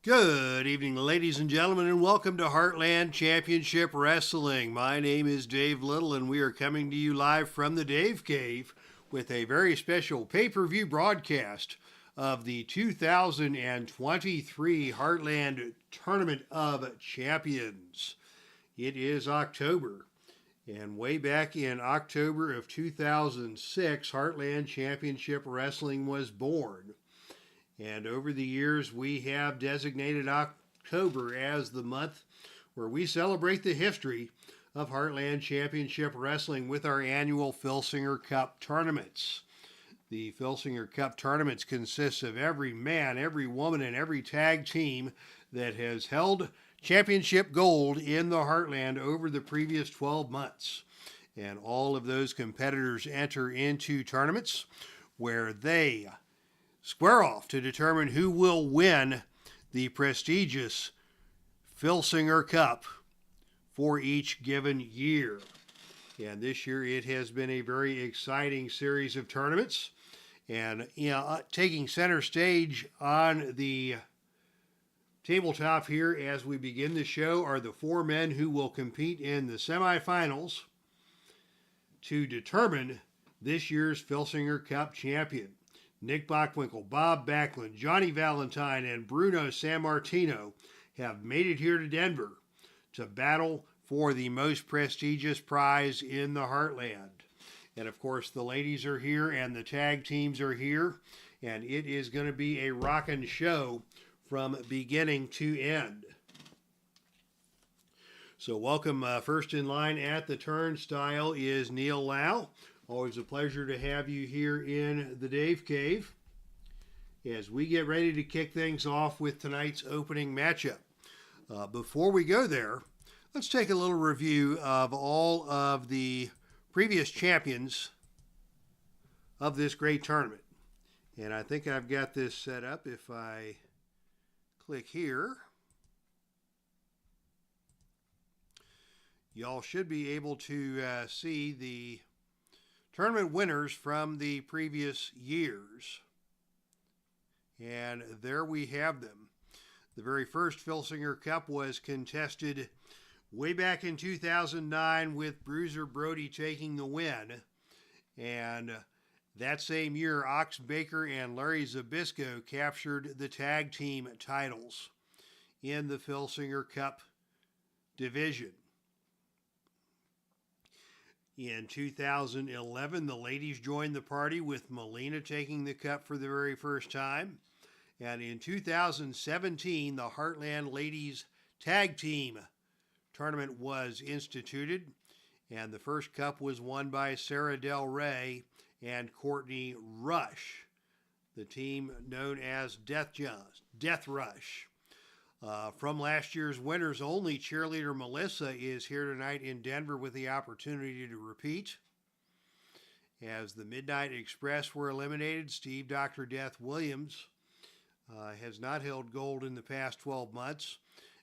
Good evening, ladies and gentlemen, and welcome to Heartland Championship Wrestling. My name is Dave Little, and we are coming to you live from the Dave Cave with a very special pay-per-view broadcast of the 2023 Heartland Tournament of Champions. It is October, and way back in October of 2006, Heartland Championship Wrestling was born. And over the years, we have designated October as the month where we celebrate the history of Heartland Championship Wrestling with our annual Filsinger Cup tournaments. The Filsinger Cup tournaments consist of every man, every woman, and every tag team that has held championship gold in the Heartland over the previous 12 months. And all of those competitors enter into tournaments where they square off to determine who will win the prestigious Filsinger Cup for each given year. And this year it has been a very exciting series of tournaments. And taking center stage on the tabletop here as we begin the show are the four men who will compete in the semifinals to determine this year's Filsinger Cup champion. Nick Bockwinkel, Bob Backlund, Johnny Valentine, and Bruno Sammartino have made it here to Denver to battle for the most prestigious prize in the Heartland. And of course, the ladies are here and the tag teams are here, and it is going to be a rockin' show from beginning to end. So welcome, first in line at the turnstile is Neil Lau. Always a pleasure to have you here in the Dave Cave as we get ready to kick things off with tonight's opening matchup. Before we go there, let's take a little review of all of the previous champions of this great tournament. And I think I've got this set up. If I click here, y'all should be able to see the tournament winners from the previous years. And there we have them. The very first Filsinger Cup was contested way back in 2009 with Bruiser Brody taking the win. And that same year, Ox Baker and Larry Zbyszko captured the tag team titles in the Filsinger Cup division. In 2011, the ladies joined the party with Melina taking the cup for the very first time. And in 2017, the Heartland Ladies Tag Team Tournament was instituted. And the first cup was won by Sarah Del Rey and Courtney Rush, the team known as Death Rush. From last year's winners only, cheerleader Melissa is here tonight in Denver with the opportunity to repeat. As the Midnight Express were eliminated, Steve Dr. Death Williams has not held gold in the past 12 months,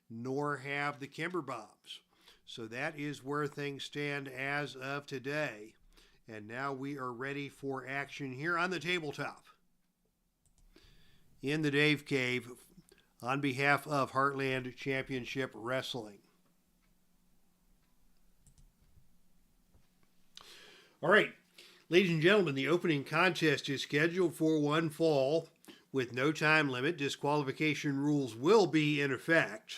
nor have the Kimber Bombs. So that is where things stand as of today. And now we are ready for action here on the tabletop in the Dave Cave on behalf of Heartland Championship Wrestling. All right, ladies and gentlemen, the opening contest is scheduled for one fall with no time limit. Disqualification rules will be in effect.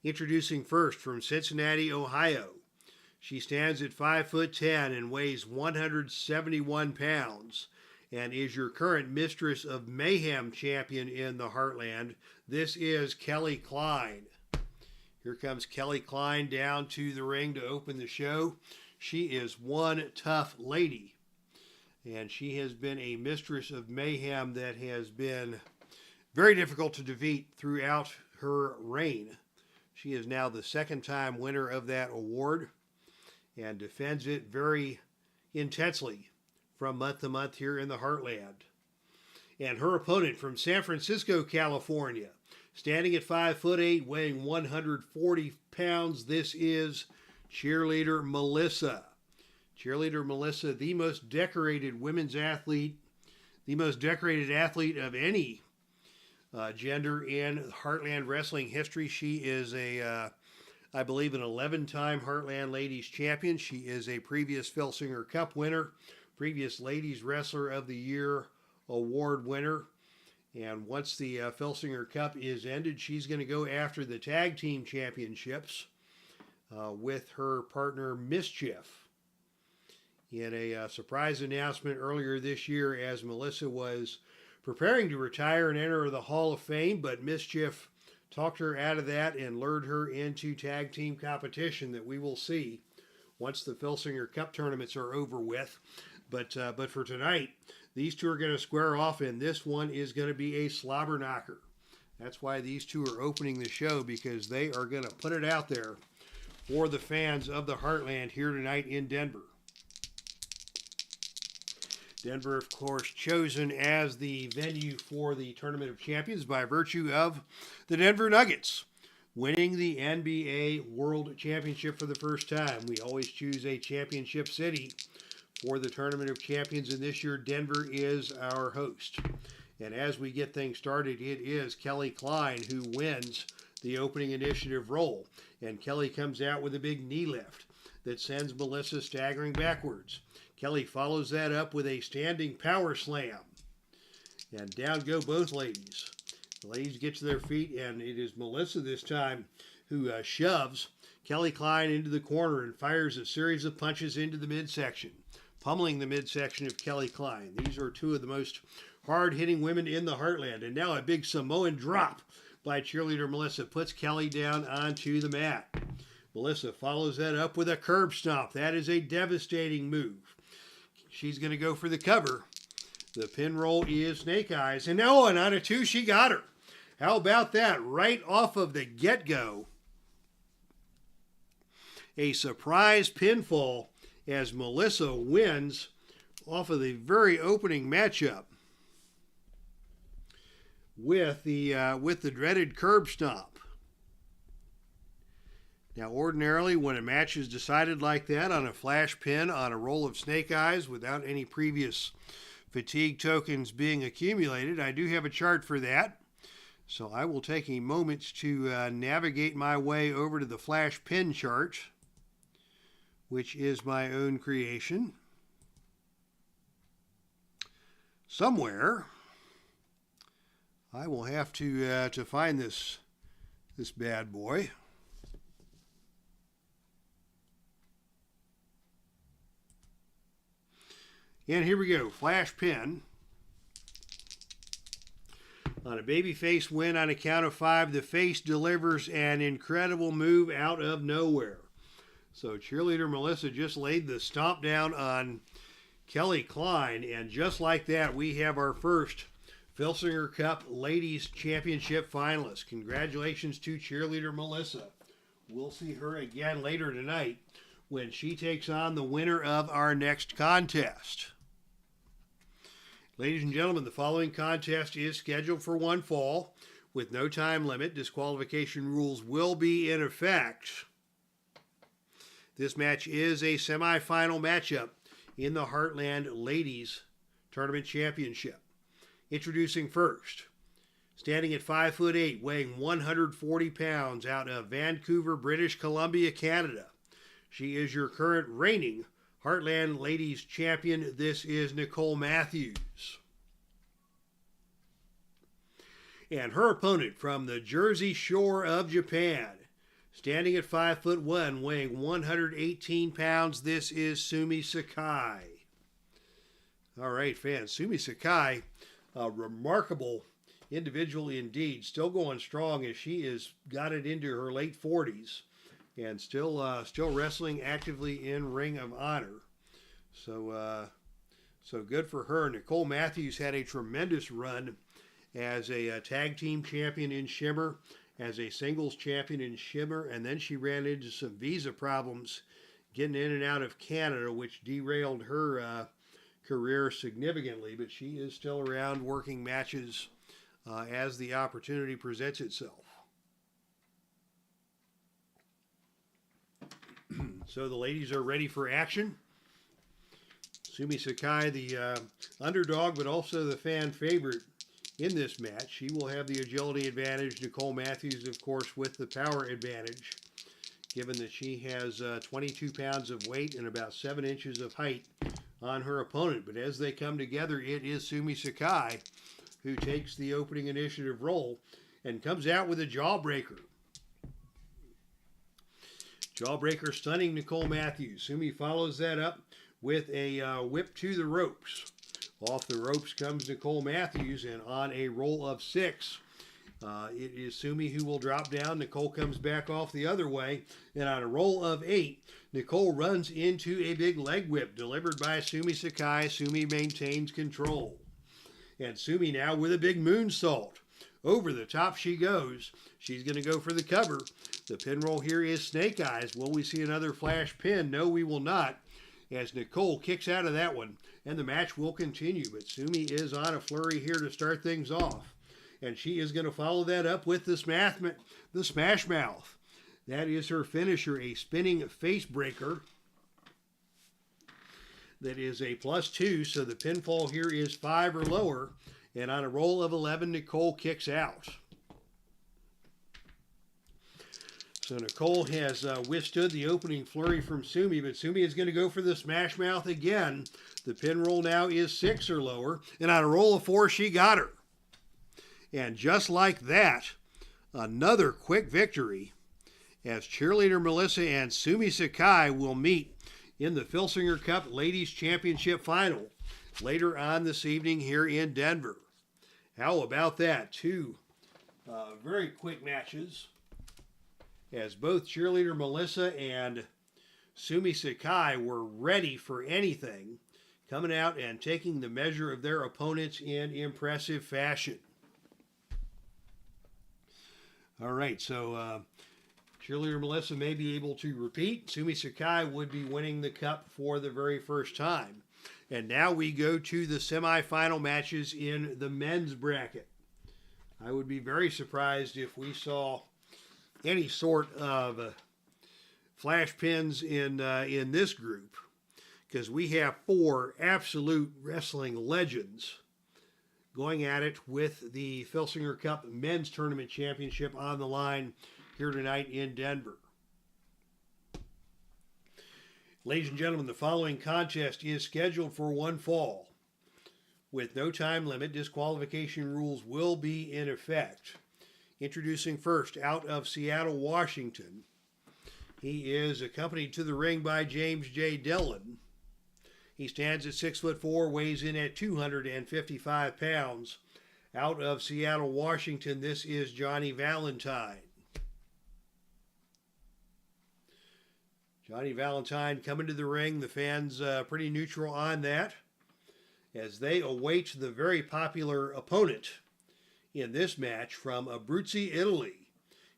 Introducing first from Cincinnati, Ohio. She stands at 5'10" and weighs 171 pounds. And is your current Mistress of Mayhem champion in the Heartland. This is Kelly Klein. Here comes Kelly Klein down to the ring to open the show. She is one tough lady. And she has been a Mistress of Mayhem that has been very difficult to defeat throughout her reign. She is now the second-time winner of that award and defends it very intensely from month to month here in the Heartland. And her opponent from San Francisco, California, standing at 5'8", weighing 140 pounds, this is cheerleader Melissa. Cheerleader Melissa, the most decorated women's athlete, the most decorated athlete of any gender in Heartland wrestling history. She is I believe, an 11-time Heartland Ladies Champion. She is a previous Filsinger Cup winner, previous Ladies Wrestler of the Year award winner. And once the Filsinger Cup is ended, she's going to go after the Tag Team Championships with her partner Mischief. In a surprise announcement earlier this year, as Melissa was preparing to retire and enter the Hall of Fame, but Mischief talked her out of that and lured her into tag team competition that we will see once the Filsinger Cup tournaments are over with. But for tonight, these two are going to square off, and this one is going to be a slobber knocker. That's why these two are opening the show, because they are going to put it out there for the fans of the Heartland here tonight in Denver. Denver, of course, chosen as the venue for the Tournament of Champions by virtue of the Denver Nuggets winning the NBA World Championship for the first time. We always choose a championship city for the Tournament of Champions, and this year Denver is our host. And as we get things started, it is KLEIN who wins the opening initiative role. And Kelly comes out with a big knee lift that sends Melissa staggering backwards. Kelly follows that up with a standing power slam. And down go both ladies. The ladies get to their feet, and it is Melissa this time who shoves KLEIN into the corner and fires a series of punches into the midsection, pummeling the midsection of KLEIN. These are two of the most hard-hitting women in the Heartland. And now a big Samoan drop by cheerleader Melissa puts Kelly down onto the mat. Melissa follows that up with a curb stomp. That is a devastating move. She's going to go for the cover. The pin roll is Snake Eyes. And now on a two, she got her. How about that? Right off of the get-go. A surprise pinfall as Melissa wins off of the very opening matchup with the dreaded curb stomp. Now, ordinarily, when a match is decided like that on a flash pin on a roll of Snake Eyes without any previous fatigue tokens being accumulated, I do have a chart for that. So I will take a moment to navigate my way over to the flash pin chart, which is my own creation. Somewhere, I will have to find this bad boy. And here we go, flash pin. On a babyface win on a count of 5, the face delivers an incredible move out of nowhere. So cheerleader Melissa just laid the stomp down on KLEIN, and just like that, we have our first Filsinger Cup Ladies Championship finalist. Congratulations to cheerleader Melissa. We'll see her again later tonight when she takes on the winner of our next contest. Ladies and gentlemen, the following contest is scheduled for one fall with no time limit. Disqualification rules will be in effect. This match is a semifinal matchup in the Heartland Ladies Tournament Championship. Introducing first, standing at 5'8", weighing 140 pounds, out of Vancouver, British Columbia, Canada. She is your current reigning Heartland Ladies Champion. This is Nicole Matthews. And her opponent from the Jersey Shore of Japan, standing at 5'1", weighing 118 pounds, this is SUMIE SAKAI. All right, fans, SUMIE SAKAI, a remarkable individual indeed, still going strong as she has got it into her late 40s. And still wrestling actively in Ring of Honor. So good for her. Nicole Matthews had a tremendous run as a tag team champion in Shimmer, as a singles champion in Shimmer, and then she ran into some visa problems getting in and out of Canada, which derailed her career significantly. But she is still around working matches as the opportunity presents itself. So the ladies are ready for action. SUMIE SAKAI, the underdog, but also the fan favorite in this match. She will have the agility advantage. Nicole Matthews, of course, with the power advantage, given that she has 22 pounds of weight and about 7 inches of height on her opponent. But as they come together, it is SUMIE SAKAI who takes the opening initiative role and comes out with a jawbreaker. Jawbreaker stunning Nicole Matthews. SUMIE follows that up with a whip to the ropes. Off the ropes comes Nicole Matthews, and on a roll of 6, it is SUMIE who will drop down. Nicole comes back off the other way, and on a roll of 8, Nicole runs into a big leg whip delivered by SUMIE SAKAI. SUMIE maintains control. And SUMIE now with a big moonsault. Over the top she goes. She's going to go for the cover. The pin roll here is Snake Eyes. Will we see another flash pin? No, we will not, as Nicole kicks out of that one. And the match will continue. But SUMIE is on a flurry here to start things off. And she is going to follow that up with the Smash Mouth. That is her finisher, a spinning face breaker. That is a +2, so the pinfall here is 5 or lower. And on a roll of 11, Nicole kicks out. So Nicole has withstood the opening flurry from SUMIE, but SUMIE is going to go for the Smash Mouth again. The pin roll now is 6 or lower, and on a roll of 4, she got her. And just like that, another quick victory, as cheerleader Melissa and SUMIE SAKAI will meet in the Filsinger Cup Ladies Championship Final later on this evening here in Denver. How about that? 2 very quick matches, as both cheerleader Melissa and SUMIE SAKAI were ready for anything, coming out and taking the measure of their opponents in impressive fashion. All right, so cheerleader Melissa may be able to repeat. SUMIE SAKAI would be winning the cup for the very first time. And now we go to the semifinal matches in the men's bracket. I would be very surprised if we saw any sort of flash pins in this group, because we have 4 absolute wrestling legends going at it with the Filsinger Cup Men's Tournament Championship on the line here tonight in Denver. Ladies and gentlemen, the following contest is scheduled for one fall. With no time limit, disqualification rules will be in effect. Introducing first, out of Seattle, Washington. He is accompanied to the ring by James J. Dillon. He stands at 6'4", weighs in at 255 pounds. Out of Seattle, Washington, this is Johnny Valentine. Johnny Valentine coming to the ring. The fans pretty neutral on that, as they await the very popular opponent in this match from Abruzzi, Italy.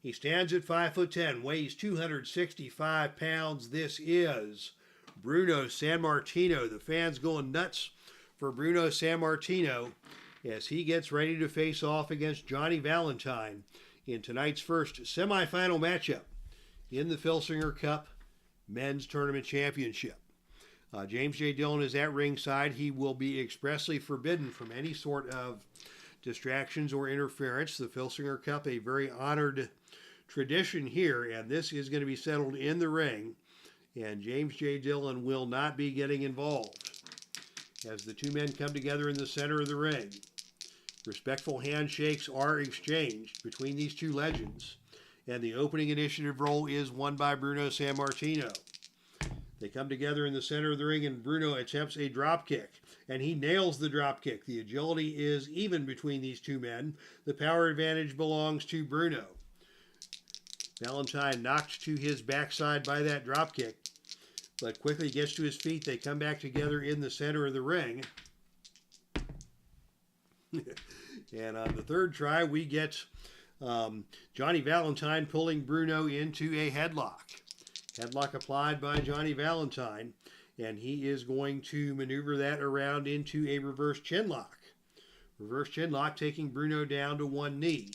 He stands at 5'10", weighs 265 pounds. This is Bruno Sammartino. The fans going nuts for Bruno Sammartino as he gets ready to face off against Johnny Valentine in tonight's first semifinal matchup in the Filsinger Cup Men's Tournament Championship. James J. Dillon is at ringside. He will be expressly forbidden from any sort of distractions or interference. The Filsinger Cup, a very honored tradition here, and this is going to be settled in the ring, and James J. Dillon will not be getting involved. As the two men come together in the center of the ring, respectful handshakes are exchanged between these two legends, and the opening initiative role is won by Bruno Sammartino. They come together in the center of the ring, and Bruno attempts a drop kick, and he nails the drop kick. The agility is even between these two men. The power advantage belongs to Bruno. Valentine knocked to his backside by that drop kick, but quickly gets to his feet. They come back together in the center of the ring. And on the third try, we get Johnny Valentine pulling Bruno into a headlock. Headlock applied by Johnny Valentine, and he is going to maneuver that around into a reverse chinlock. Reverse chinlock taking Bruno down to one knee.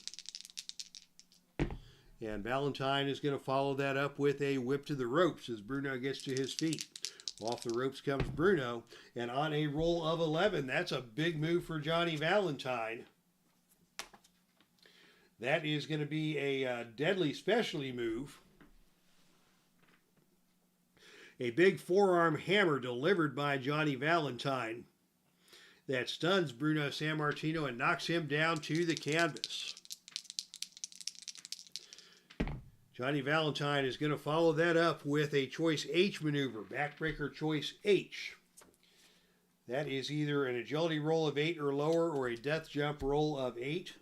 And Valentine is going to follow that up with a whip to the ropes as Bruno gets to his feet. Off the ropes comes Bruno, and on a roll of 11, that's a big move for Johnny Valentine. That is going to be a deadly specialty move. A big forearm hammer delivered by Johnny Valentine that stuns Bruno Sammartino and knocks him down to the canvas. Johnny Valentine is going to follow that up with a choice H maneuver, backbreaker choice H. That is either an agility roll of 8 or lower, or a death jump roll of 8.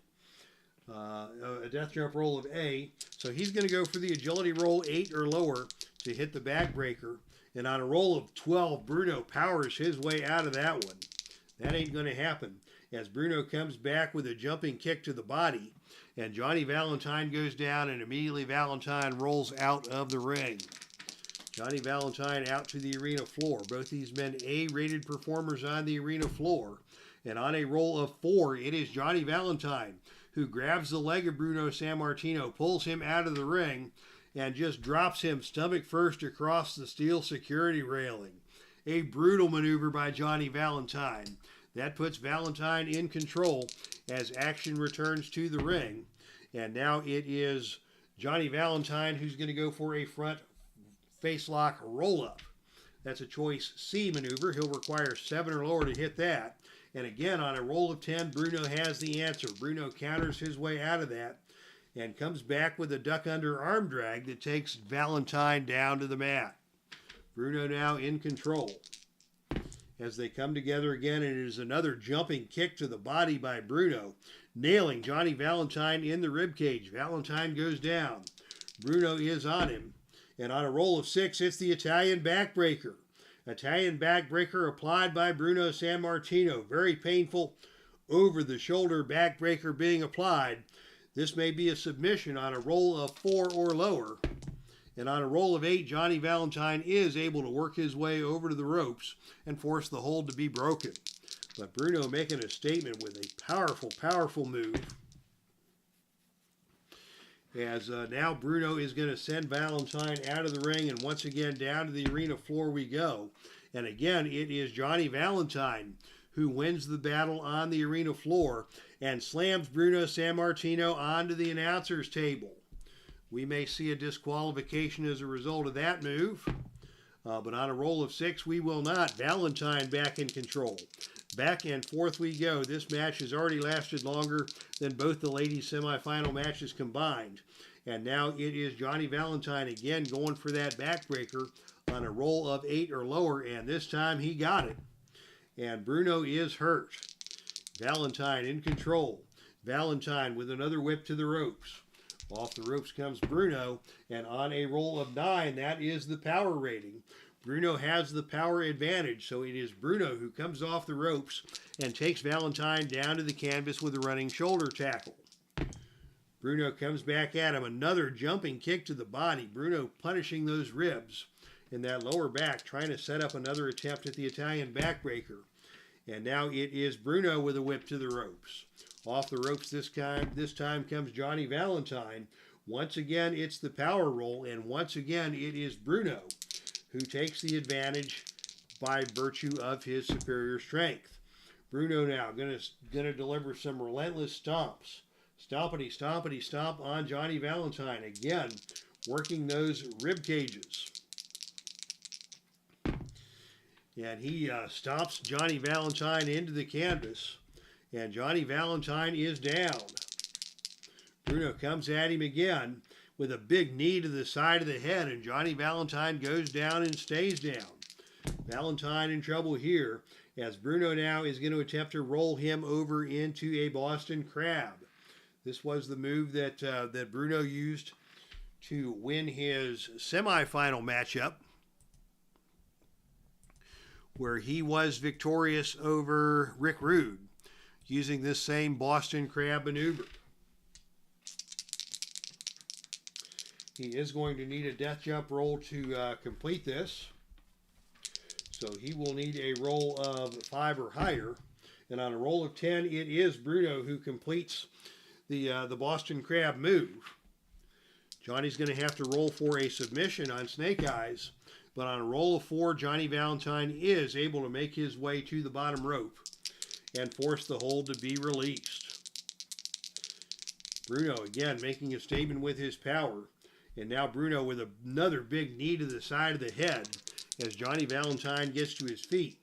A death jump roll of A. So he's going to go for the agility roll 8 or lower to hit the backbreaker. And on a roll of 12, Bruno powers his way out of that one. That ain't going to happen, as Bruno comes back with a jumping kick to the body, and Johnny Valentine goes down, and immediately Valentine rolls out of the ring. Johnny Valentine out to the arena floor. Both these men A-rated performers on the arena floor. And on a roll of 4, it is Johnny Valentine who grabs the leg of Bruno Sammartino, pulls him out of the ring, and just drops him stomach first across the steel security railing. A brutal maneuver by Johnny Valentine. That puts Valentine in control as action returns to the ring. And now it is Johnny Valentine who's going to go for a front face lock roll-up. That's a choice C maneuver. He'll require 7 or lower to hit that. And again, on a roll of 10, Bruno has the answer. Bruno counters his way out of that and comes back with a duck under arm drag that takes Valentine down to the mat. Bruno now in control as they come together again, and it is another jumping kick to the body by Bruno, nailing Johnny Valentine in the ribcage. Valentine goes down. Bruno is on him, and on a roll of 6, it's the Italian backbreaker. Italian backbreaker applied by Bruno Sammartino. Very painful over-the-shoulder backbreaker being applied. This may be a submission on a roll of 4 or lower. And on a roll of 8, Johnny Valentine is able to work his way over to the ropes and force the hold to be broken. But Bruno making a statement with a powerful, powerful move. As now Bruno is going to send Valentine out of the ring, and once again down to the arena floor we go. And again, it is Johnny Valentine who wins the battle on the arena floor and slams Bruno Sammartino onto the announcer's table. We may see a disqualification as a result of that move, but on a roll of 6, we will not. Valentine back in control. Back and forth we go. This match has already lasted longer than both the ladies' semifinal matches combined. And now it is Johnny Valentine again going for that backbreaker on a roll of 8 or lower, and this time he got it. And Bruno is hurt. Valentine in control. Valentine with another whip to the ropes. Off the ropes comes Bruno, and on a roll of 9, that is the power rating. Bruno has the power advantage, so it is Bruno who comes off the ropes and takes Valentine down to the canvas with a running shoulder tackle. Bruno comes back at him, another jumping kick to the body. Bruno punishing those ribs in that lower back, trying to set up another attempt at the Italian backbreaker. And now it is Bruno with a whip to the ropes. Off the ropes this time comes Johnny Valentine. Once again, it's the power roll, and once again, it is Bruno who takes the advantage by virtue of his superior strength. Bruno now going to deliver some relentless stomps. Stompity, stompity, stomp on Johnny Valentine. Again, working those rib cages. And he stomps Johnny Valentine into the canvas. And Johnny Valentine is down. Bruno comes at him again with a big knee to the side of the head, and Johnny Valentine goes down and stays down. Valentine in trouble here, as Bruno now is going to attempt to roll him over into a Boston Crab. This was the move that Bruno used to win his semifinal matchup, where he was victorious over Rick Rude, using this same Boston Crab maneuver. He is going to need a death jump roll to complete this. So he will need a roll of 5 or higher. And on a roll of 10, it is Bruno who completes the Boston Crab move. Johnny's going to have to roll for a submission on Snake Eyes. But on a roll of 4, Johnny Valentine is able to make his way to the bottom rope and force the hold to be released. Bruno again making a statement with his power. And now Bruno with another big knee to the side of the head as Johnny Valentine gets to his feet.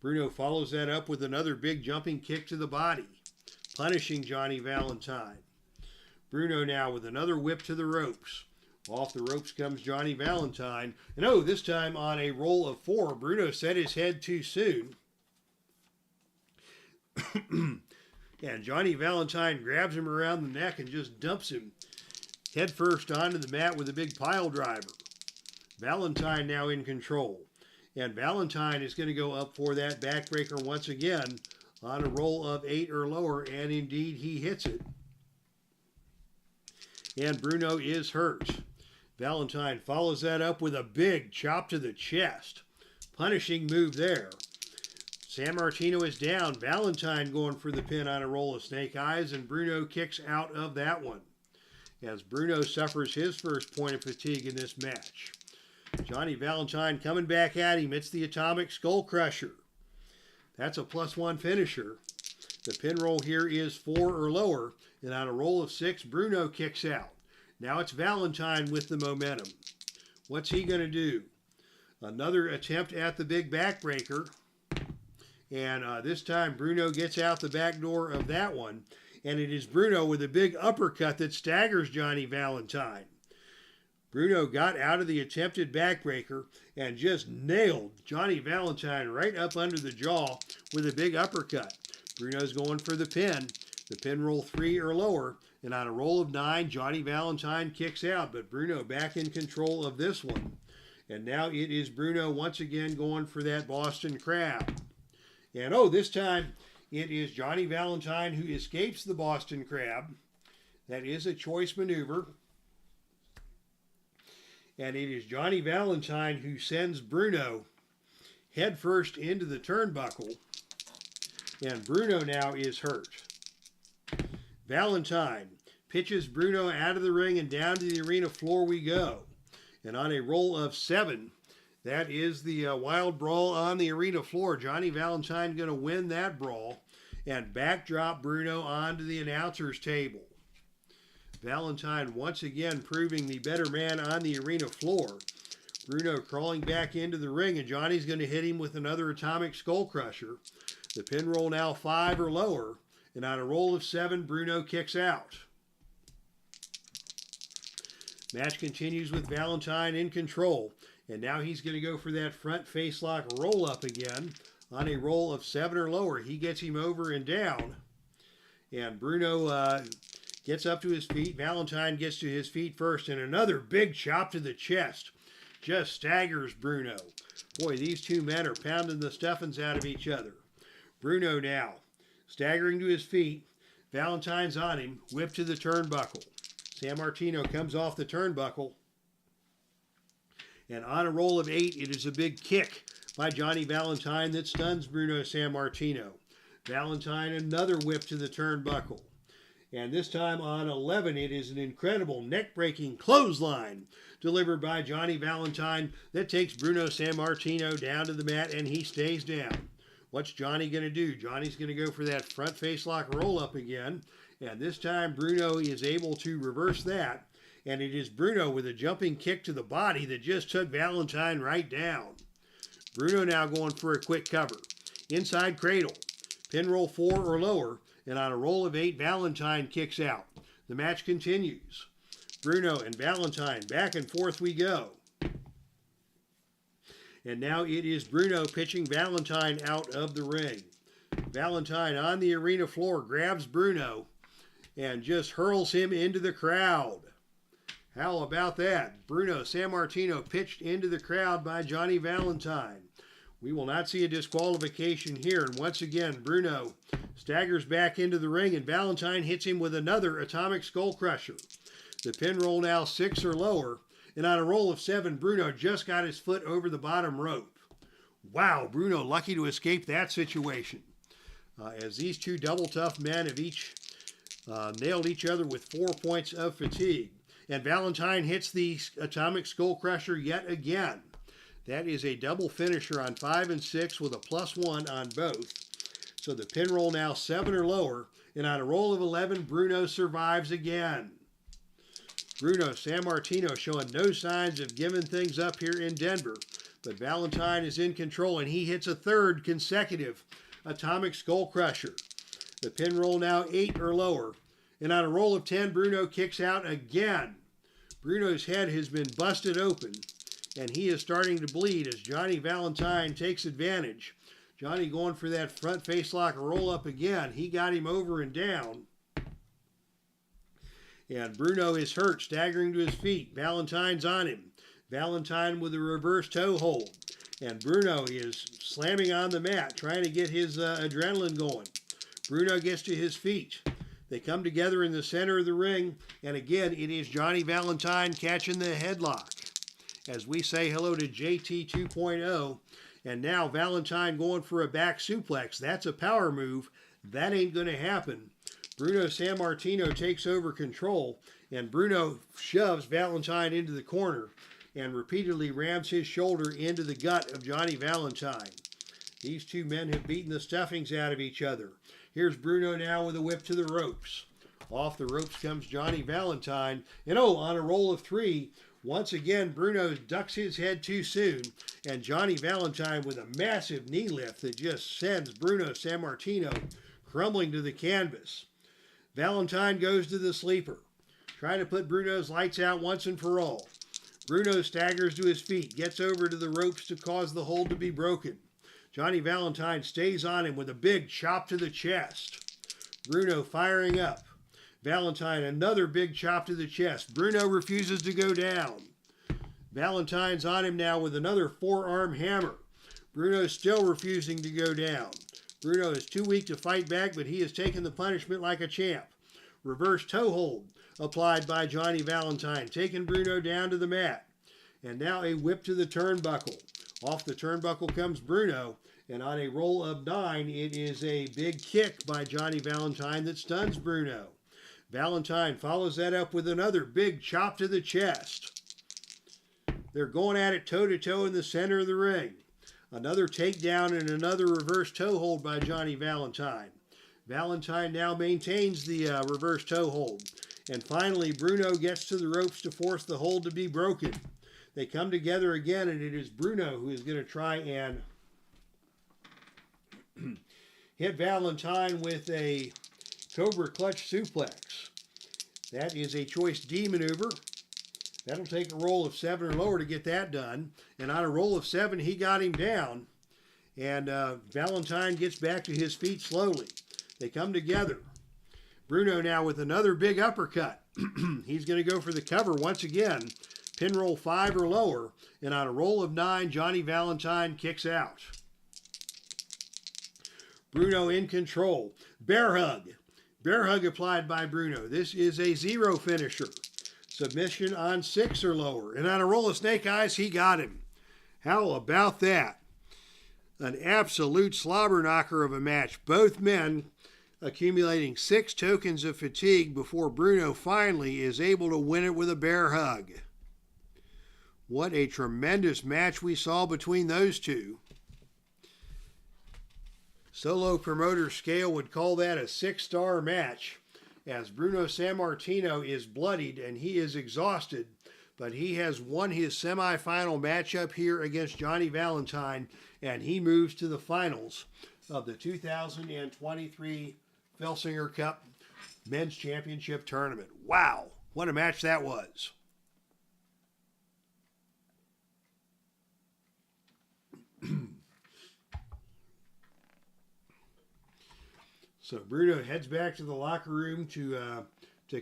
Bruno follows that up with another big jumping kick to the body, punishing Johnny Valentine. Bruno now with another whip to the ropes. Off the ropes comes Johnny Valentine. And oh, this time on a roll of 4, Bruno set his head too soon. And Johnny Valentine grabs him around the neck and just dumps him head first onto the mat with a big pile driver. Valentine now in control. And Valentine is going to go up for that backbreaker once again on a roll of 8 or lower, and indeed he hits it. And Bruno is hurt. Valentine follows that up with a big chop to the chest. Punishing move there. Sammartino is down. Valentine going for the pin on a roll of snake eyes, and Bruno kicks out of that one as Bruno suffers his first point of fatigue in this match. Johnny Valentine coming back at him. It's the Atomic Skull Crusher. That's a +1 finisher. The pin roll here is 4 or lower, and on a roll of 6, Bruno kicks out. Now it's Valentine with the momentum. What's he going to do? Another attempt at the big backbreaker. And this time Bruno gets out the back door of that one. And it is Bruno with a big uppercut that staggers Johnny Valentine. Bruno got out of the attempted backbreaker and just nailed Johnny Valentine right up under the jaw with a big uppercut. Bruno's going for the pin. The pin roll 3 or lower. And on a roll of 9, Johnny Valentine kicks out. But Bruno back in control of this one. And now it is Bruno once again going for that Boston Crab. And oh, this time it is Johnny Valentine who escapes the Boston Crab. That is a choice maneuver. And it is Johnny Valentine who sends Bruno headfirst into the turnbuckle. And Bruno now is hurt. Valentine pitches Bruno out of the ring, and down to the arena floor we go. And on a roll of 7, that is the wild brawl on the arena floor. Johnny Valentine going to win that brawl and backdrop Bruno onto the announcer's table. Valentine once again proving the better man on the arena floor. Bruno crawling back into the ring, and Johnny's going to hit him with another Atomic Skull Crusher. The pin roll now 5 or lower, and on a roll of 7, Bruno kicks out. Match continues with Valentine in control, and now he's going to go for that front face lock roll up again on a roll of 7 or lower. He gets him over and down, and Bruno gets up to his feet. Valentine gets to his feet first, and another big chop to the chest just staggers Bruno. Boy, these two men are pounding the stuffings out of each other. Bruno now staggering to his feet. Valentine's on him. Whip to the turnbuckle. Sammartino comes off the turnbuckle. And on a roll of 8, it is a big kick by Johnny Valentine that stuns Bruno Sammartino. Valentine another whip to the turnbuckle. And this time on 11, it is an incredible neck-breaking clothesline delivered by Johnny Valentine that takes Bruno Sammartino down to the mat, and he stays down. What's Johnny going to do? Johnny's going to go for that front face lock roll-up again. And this time Bruno is able to reverse that. And it is Bruno with a jumping kick to the body that just took Valentine right down. Bruno now going for a quick cover. Inside cradle. Pin roll 4 or lower. And on a roll of 8, Valentine kicks out. The match continues. Bruno and Valentine, back and forth we go. And now it is Bruno pitching Valentine out of the ring. Valentine on the arena floor grabs Bruno and just hurls him into the crowd. How about that? Bruno Sammartino pitched into the crowd by Johnny Valentine. We will not see a disqualification here. And once again, Bruno staggers back into the ring, and Valentine hits him with another Atomic Skull Crusher. The pin roll now 6 or lower. And on a roll of 7, Bruno just got his foot over the bottom rope. Wow, Bruno lucky to escape that situation. As these two double tough men have each nailed each other with 4 points of fatigue. And Valentine hits the Atomic Skull Crusher yet again. That is a double finisher on 5 and 6 with a +1 on both. So the pin roll now 7 or lower, and on a roll of 11, Bruno survives again. Bruno Sammartino showing no signs of giving things up here in Denver, but Valentine is in control, and he hits a third consecutive atomic skull crusher. The pin roll now 8 or lower, and on a roll of 10, Bruno kicks out again. Bruno's head has been busted open, and he is starting to bleed as Johnny Valentine takes advantage. Johnny going for that front face lock roll up again. He got him over and down. And Bruno is hurt, staggering to his feet. Valentine's on him. Valentine with a reverse toe hold. And Bruno is slamming on the mat, trying to get his adrenaline going. Bruno gets to his feet. They come together in the center of the ring. And again, it is Johnny Valentine catching the headlock. As we say hello to JT 2.0. And now Valentine going for a back suplex. That's a power move. That ain't going to happen. Bruno Sammartino takes over control, and Bruno shoves Valentine into the corner and repeatedly rams his shoulder into the gut of Johnny Valentine. These two men have beaten the stuffings out of each other. Here's Bruno now with a whip to the ropes. Off the ropes comes Johnny Valentine, and on a roll of 3, once again Bruno ducks his head too soon, and Johnny Valentine with a massive knee lift that just sends Bruno Sammartino crumbling to the canvas. Valentine goes to the sleeper, trying to put Bruno's lights out once and for all. Bruno staggers to his feet, gets over to the ropes to cause the hold to be broken. Johnny Valentine stays on him with a big chop to the chest. Bruno firing up. Valentine another big chop to the chest. Bruno refuses to go down. Valentine's on him now with another forearm hammer. Bruno's still refusing to go down. Bruno is too weak to fight back, but he has taken the punishment like a champ. Reverse toe hold applied by Johnny Valentine, taking Bruno down to the mat. And now a whip to the turnbuckle. Off the turnbuckle comes Bruno, and on a roll of 9, it is a big kick by Johnny Valentine that stuns Bruno. Valentine follows that up with another big chop to the chest. They're going at it toe-to-toe in the center of the ring. Another takedown and another reverse toe hold by Johnny Valentine. Valentine now maintains the reverse toe hold. And finally, Bruno gets to the ropes to force the hold to be broken. They come together again, and it is Bruno who is going to try and hit Valentine with a Cobra Clutch suplex. That is a choice D maneuver. That'll take a roll of 7 or lower to get that done. And on a roll of 7, he got him down. And Valentine gets back to his feet slowly. They come together. Bruno now with another big uppercut. He's going to go for the cover once again. Pin roll 5 or lower. And on a roll of 9, Johnny Valentine kicks out. Bruno in control. Bear hug. Bear hug applied by Bruno. This is a 0 finisher. Submission on 6 or lower. And on a roll of snake eyes, he got him. How about that? An absolute slobber knocker of a match. Both men accumulating 6 tokens of fatigue before Bruno finally is able to win it with a bear hug. What a tremendous match we saw between those two. Solo Promoter Scale would call that a 6-star match, as Bruno Sammartino is bloodied and he is exhausted, but he has won his semifinal matchup here against Johnny Valentine, and he moves to the finals of the 2023 Filsinger Cup Men's Championship Tournament. Wow, what a match that was. So Bruno heads back to the locker room to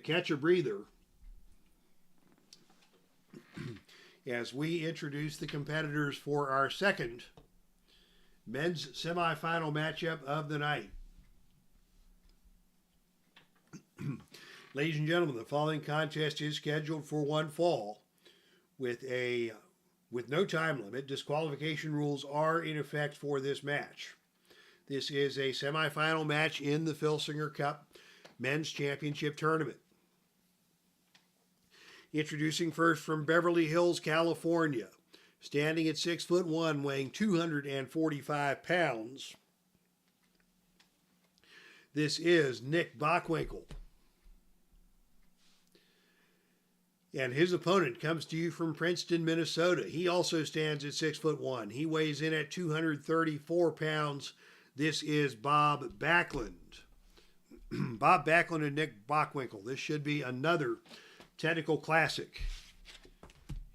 catch a breather as we introduce the competitors for our second men's semifinal matchup of the night. Ladies and gentlemen, the following contest is scheduled for one fall with no time limit. Disqualification rules are in effect for this match. This is a semifinal match in the Filsinger Cup Men's Championship Tournament. Introducing first from Beverly Hills, California, standing at 6'1", weighing 245 pounds. This is Nick Bockwinkel. And his opponent comes to you from Princeton, Minnesota. He also stands at 6'1". He weighs in at 234 pounds. This is Bob Backlund. Bob Backlund and Nick Bockwinkel. This should be another technical classic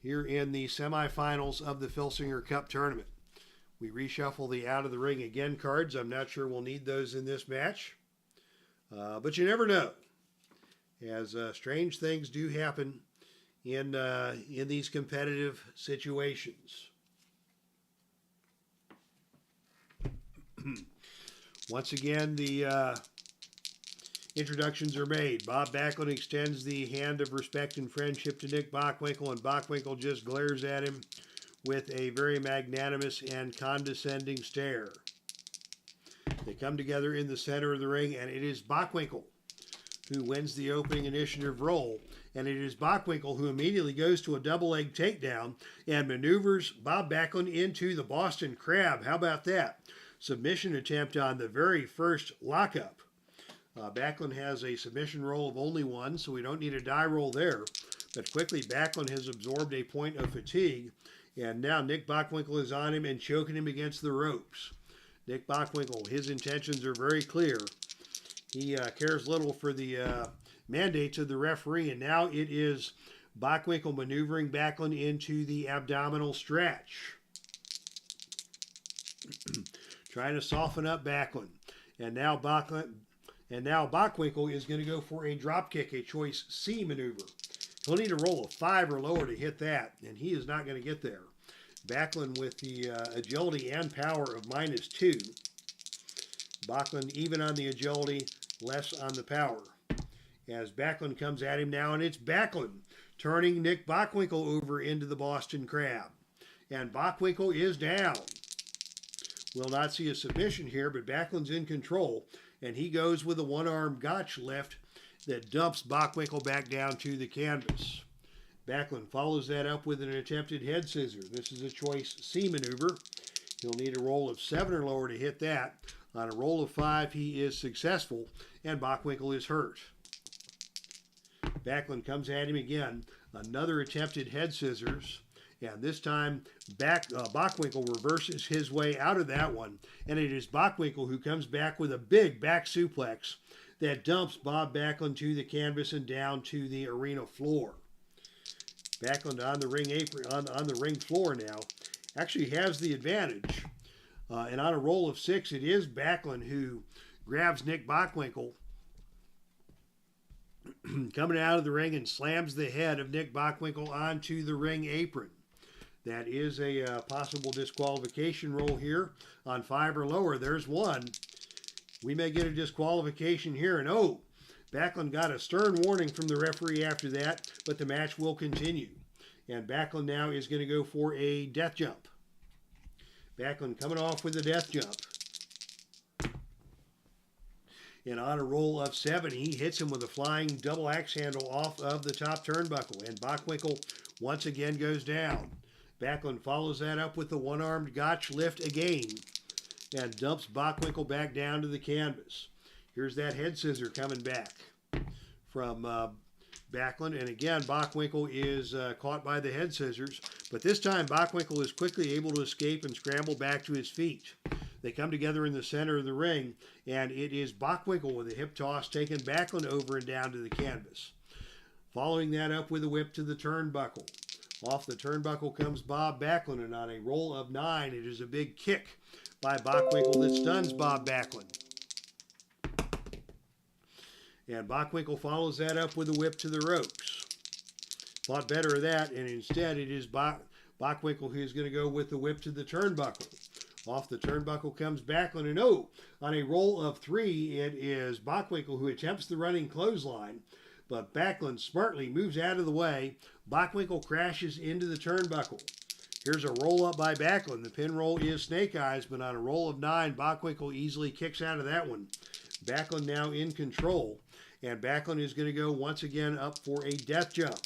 here in the semifinals of the Filsinger Cup Tournament. We reshuffle the out of the ring again cards. I'm not sure we'll need those in this match. But you never know, as strange things do happen in these competitive situations. Once again, the introductions are made. Bob Backlund extends the hand of respect and friendship to Nick Bockwinkel, and Bockwinkel just glares at him with a very magnanimous and condescending stare. They come together in the center of the ring, and it is Bockwinkel who wins the opening initiative roll. And it is Bockwinkel who immediately goes to a double leg takedown and maneuvers Bob Backlund into the Boston Crab. How about that? Submission attempt on the very first lockup. Backlund has a submission roll of only one, so we don't need a die roll there. But quickly, Backlund has absorbed a point of fatigue, and now Nick Bockwinkel is on him and choking him against the ropes. Nick Bockwinkel, his intentions are very clear. He cares little for the mandates of the referee, and now it is Bockwinkel maneuvering Backlund into the abdominal stretch. Trying to soften up Backlund. And now Bockwinkel is going to go for a drop kick, a choice C maneuver. He'll need a roll of 5 or lower to hit that, and he is not going to get there. Backlund with the agility and power of -2. Backlund even on the agility, less on the power. As Backlund comes at him now, and it's Backlund turning Nick Bockwinkel over into the Boston Crab. And Bockwinkel is down. We'll not see a submission here, but Backlund's in control, and he goes with a one-arm gotch lift that dumps Bockwinkel back down to the canvas. Backlund follows that up with an attempted head scissor. This is a choice C maneuver. He'll need a roll of 7 or lower to hit that. On a roll of 5, he is successful, and Bockwinkel is hurt. Backlund comes at him again. Another attempted head scissors, and this time Bockwinkel reverses his way out of that one, and it is Bockwinkel who comes back with a big back suplex that dumps Bob Backlund to the canvas and down to the arena floor. Backlund on the ring apron, on the ring floor now, actually has the advantage. And on a roll of 6, it is Backlund who grabs Nick Bockwinkel coming out of the ring and slams the head of Nick Bockwinkel onto the ring apron. That is a possible disqualification roll here on 5 or lower. There's one. We may get a disqualification here. And oh, Backlund got a stern warning from the referee after that, but the match will continue. And Backlund now is going to go for a death jump. Backlund coming off with a death jump. And on a roll of 7, he hits him with a flying double axe handle off of the top turnbuckle. And Bockwinkel once again goes down. Backlund follows that up with the one-armed gotch lift again and dumps Bockwinkel back down to the canvas. Here's that head scissor coming back from Backlund. And again, Bockwinkel is caught by the head scissors. But this time, Bockwinkel is quickly able to escape and scramble back to his feet. They come together in the center of the ring, and it is Bockwinkel with a hip toss taking Backlund over and down to the canvas. Following that up with a whip to the turnbuckle. Off the turnbuckle comes Bob Backlund, and on a roll of 9, it is a big kick by Bockwinkel that stuns Bob Backlund. And Bockwinkel follows that up with a whip to the ropes. Thought better of that, and instead it is Bockwinkel who's going to go with the whip to the turnbuckle. Off the turnbuckle comes Backlund, and oh, on a roll of 3, it is Bockwinkel who attempts the running clothesline, but Backlund smartly moves out of the way. Bockwinkel crashes into the turnbuckle. Here's a roll up by Backlund. The pin roll is snake eyes, but on a roll of 9, Bockwinkel easily kicks out of that one. Backlund now in control, and Backlund is going to go once again up for a death jump.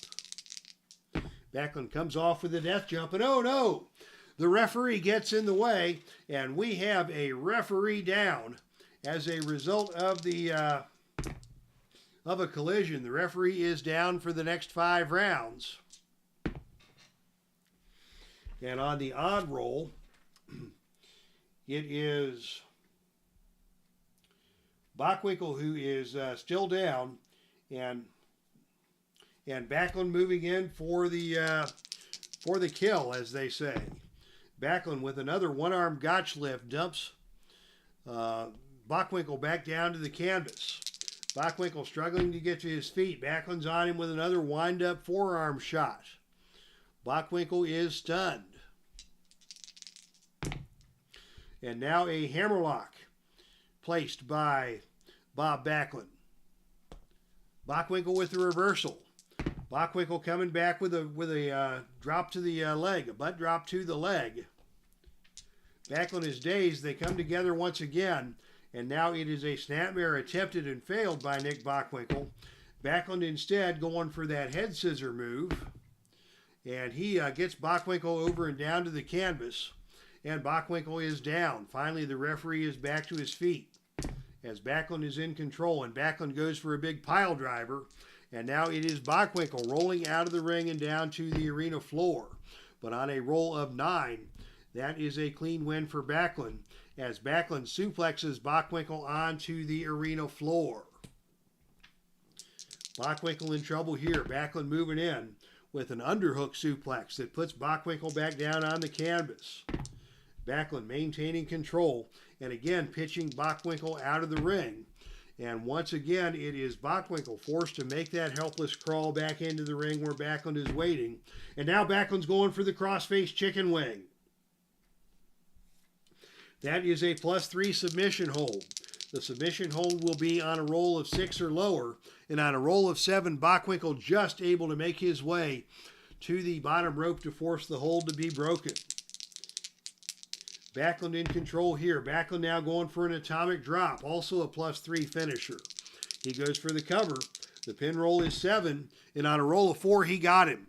Backlund comes off with a death jump, and oh no! The referee gets in the way, and we have a referee down. as a result of the of a collision, the referee is down for the next 5 rounds. And on the odd roll, it is BOCKWINKEL who is still down, and BACKLUND moving in for the kill, as they say. BACKLUND with another one-arm gotch lift dumps BOCKWINKEL back down to the canvas. BOCKWINKEL struggling to get to his feet. BACKLUND's on him with another wind-up forearm shot. BOCKWINKEL is stunned. And now a hammerlock placed by Bob BACKLUND. BOCKWINKEL with the reversal. BOCKWINKEL coming back with a drop to the leg, a butt drop to the leg. BACKLUND is dazed. They come together once again, and now it is a snapmare attempted and failed by Nick BOCKWINKEL. BACKLUND instead going for that head scissor move, and he gets BOCKWINKEL over and down to the canvas, and BOCKWINKEL is down. Finally, the referee is back to his feet as BACKLUND is in control, and BACKLUND goes for a big pile driver, and now it is BOCKWINKEL rolling out of the ring and down to the arena floor. But on a roll of 9, that is a clean win for BACKLUND, as BACKLUND suplexes BOCKWINKEL onto the arena floor. BOCKWINKEL in trouble here. BACKLUND moving in with an underhook suplex that puts BOCKWINKEL back down on the canvas. BACKLUND maintaining control and again pitching BOCKWINKEL out of the ring. And once again, it is BOCKWINKEL forced to make that helpless crawl back into the ring where BACKLUND is waiting. And now BACKLUND's going for the crossface chicken wing. That is a +3 submission hold. The submission hold will be on a roll of 6 or lower. And on a roll of 7, BOCKWINKEL just able to make his way to the bottom rope to force the hold to be broken. BACKLUND in control here. BACKLUND now going for an atomic drop, also a +3 finisher. He goes for the cover. The pin roll is 7, and on a roll of 4, he got him.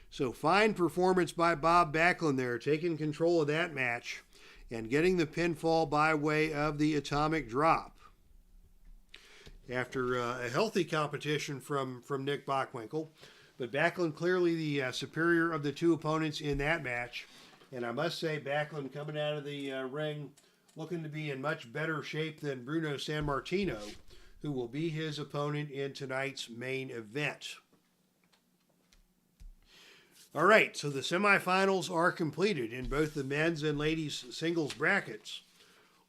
So fine performance by Bob BACKLUND there, taking control of that match and getting the pinfall by way of the atomic drop. After a healthy competition from Nick BOCKWINKEL, but BACKLUND clearly the superior of the 2 opponents in that match. And I must say, BACKLUND coming out of the ring looking to be in much better shape than Bruno Sammartino, who will be his opponent in tonight's main event. All right, so the semifinals are completed in both the men's and ladies singles brackets.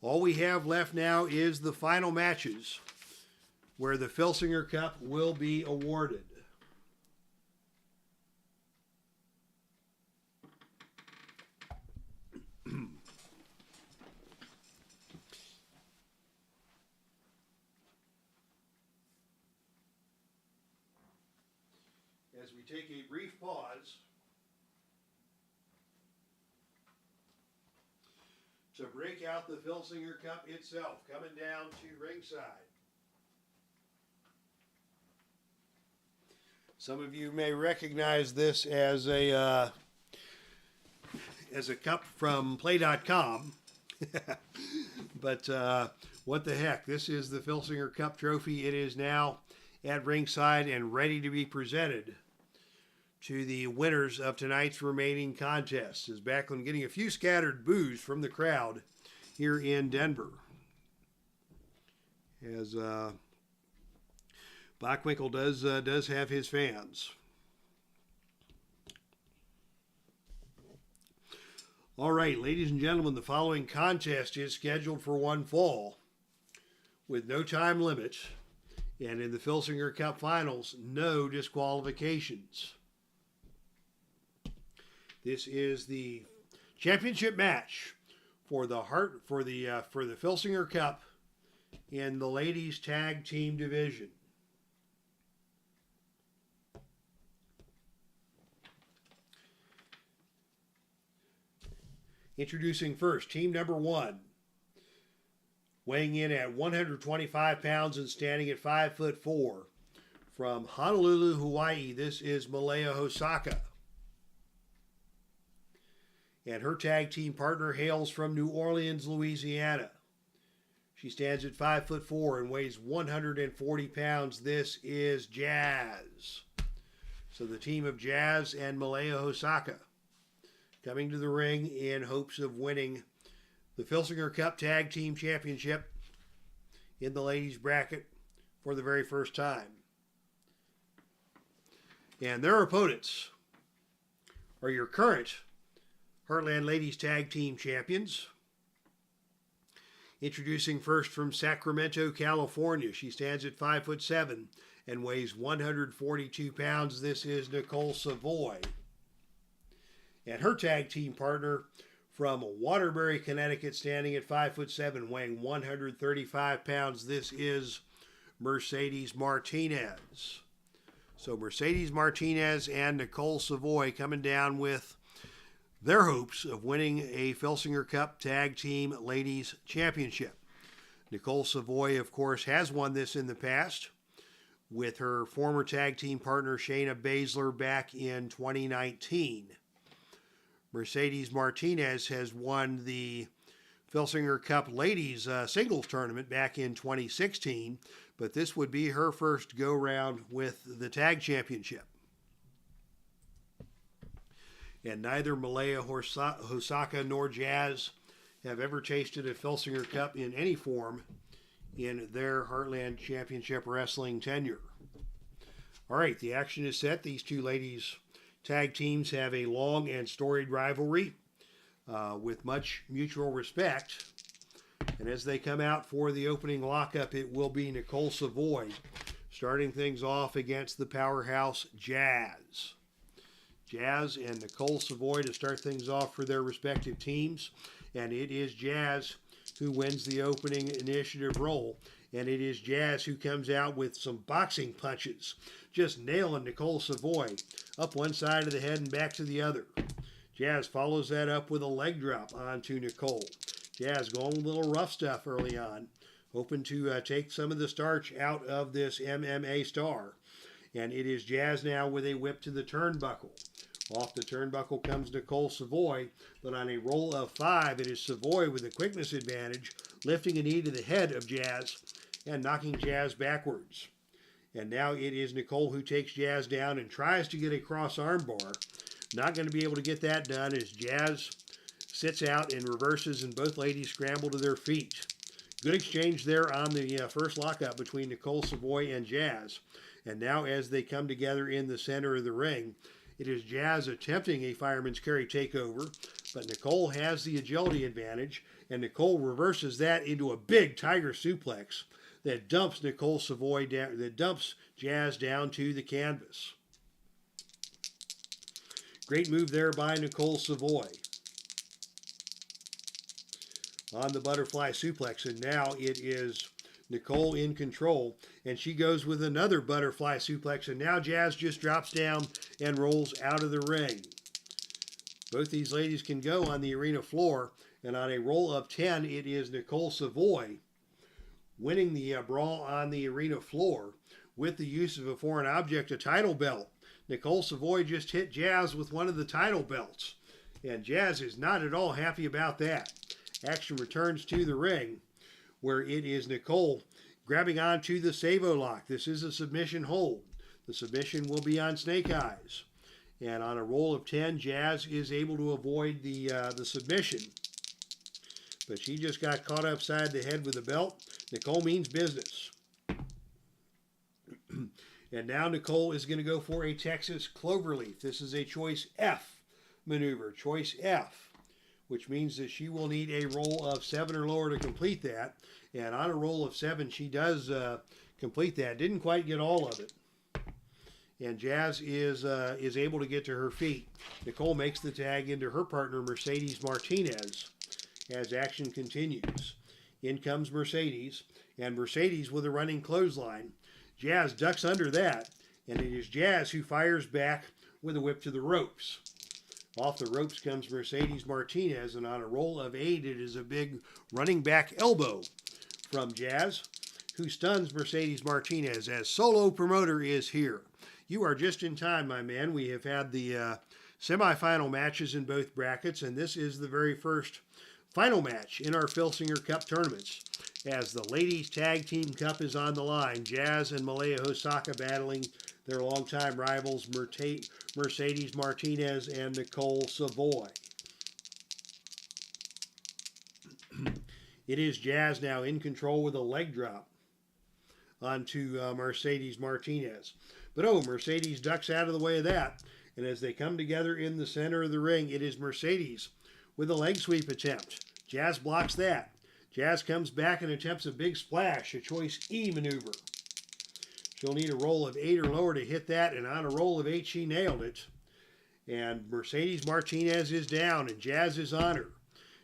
All we have left now is the final matches, where the Filsinger Cup will be awarded. As we take a brief pause to break out the Filsinger Cup itself, coming down to ringside. Some of you may recognize this as a cup from Play.com, but what the heck? This is the Filsinger Cup trophy. It is now at ringside and ready to be presented to the winners of tonight's remaining contests, as BACKLUND getting a few scattered boos from the crowd here in Denver. As BOCKWINKEL does have his fans. All right, ladies and gentlemen, the following contest is scheduled for one fall with no time limit, and in the Filsinger Cup Finals, no disqualifications. This is the championship match for the Filsinger Cup in the ladies tag team division. Introducing first, team number 1, weighing in at 125 pounds and standing at 5'4", from Honolulu, Hawaii. This is MALIA HOSAKA. And her tag team partner hails from New Orleans, Louisiana. She stands at 5'4" and weighs 140 pounds. This is Jazz. So the team of Jazz and MALIA HOSAKA coming to the ring in hopes of winning the Filsinger Cup Tag Team Championship in the ladies bracket for the very first time. And their opponents are your current Heartland Ladies Tag Team Champions. Introducing first from Sacramento, California. She stands at 5'7" and weighs 142 pounds. This is NICOLE SAVOY. And her tag team partner from Waterbury, Connecticut, standing at 5'7", weighing 135 pounds. This is Mercedes Martinez. So Mercedes Martinez and NICOLE SAVOY coming down with their hopes of winning a Filsinger Cup Tag Team Ladies Championship. NICOLE SAVOY, of course, has won this in the past with her former tag team partner Shayna Baszler back in 2019. Mercedes Martinez has won the Filsinger Cup Ladies Singles Tournament back in 2016, but this would be her first go-round with the Tag Championship. And neither MALIA HOSAKA nor Jazz have ever tasted a Filsinger Cup in any form in their Heartland Championship Wrestling tenure. All right, the action is set. These two ladies tag teams have a long and storied rivalry with much mutual respect. And as they come out for the opening lockup, it will be NICOLE SAVOY starting things off against the powerhouse Jazz. Jazz and NICOLE SAVOY to start things off for their respective teams. And it is Jazz who wins the opening initiative role. And it is Jazz who comes out with some boxing punches, just nailing NICOLE SAVOY up one side of the head and back to the other. Jazz follows that up with a leg drop onto NICOLE. Jazz going a little rough stuff early on, hoping to take some of the starch out of this MMA star. And it is Jazz now with a whip to the turnbuckle. Off the turnbuckle comes NICOLE SAVOY, but on a roll of 5, it is SAVOY with a quickness advantage, lifting a knee to the head of Jazz and knocking Jazz backwards. And now it is NICOLE who takes Jazz down and tries to get a cross arm bar. Not going to be able to get that done as Jazz sits out and reverses and both ladies scramble to their feet. Good exchange there on the first lockup between NICOLE SAVOY and Jazz. And now as they come together in the center of the ring, it is Jazz attempting a fireman's carry takeover, but NICOLE has the agility advantage, and NICOLE reverses that into a big tiger suplex that dumps NICOLE SAVOY down, that dumps Jazz down to the canvas. Great move there by NICOLE SAVOY on the butterfly suplex, and now it is NICOLE in control, and she goes with another butterfly suplex, and now Jazz just drops down and rolls out of the ring. Both these ladies can go on the arena floor, and on a roll of 10, it is NICOLE SAVOY winning the brawl on the arena floor with the use of a foreign object, a title belt. NICOLE SAVOY just hit Jazz with one of the title belts, and Jazz is not at all happy about that. Action returns to the ring, where it is NICOLE grabbing onto the SAVOY lock. This is a submission hold. The submission will be on Snake Eyes. And on a roll of 10, Jazz is able to avoid the submission. But she just got caught upside the head with the belt. NICOLE means business. And now NICOLE is going to go for a Texas Cloverleaf. This is a choice F maneuver, choice F, which means that she will need a roll of 7 or lower to complete that. And on a roll of 7, she does complete that. Didn't quite get all of it. And Jazz is able to get to her feet. NICOLE makes the tag into her partner, Mercedes Martinez, as action continues. In comes Mercedes, and Mercedes with a running clothesline. Jazz ducks under that, and it is Jazz who fires back with a whip to the ropes. Off the ropes comes Mercedes Martinez, and on a roll of 8, it is a big running back elbow from Jazz, who stuns Mercedes Martinez as Solo Promoter is here. You are just in time, my man. We have had the semifinal matches in both brackets, and this is the very first final match in our Filsinger Cup tournaments, as the Ladies Tag Team Cup is on the line. Jazz and MALIA HOSAKA battling their longtime rivals Mercedes Martinez and NICOLE SAVOY. It is Jazz now in control with a leg drop onto Mercedes Martinez. But Mercedes ducks out of the way of that. And as they come together in the center of the ring, it is Mercedes with a leg sweep attempt. Jazz blocks that. Jazz comes back and attempts a big splash, a choice E maneuver. She'll need a roll of 8 or lower to hit that, and on a roll of 8, she nailed it. And Mercedes Martinez is down, and Jazz is on her.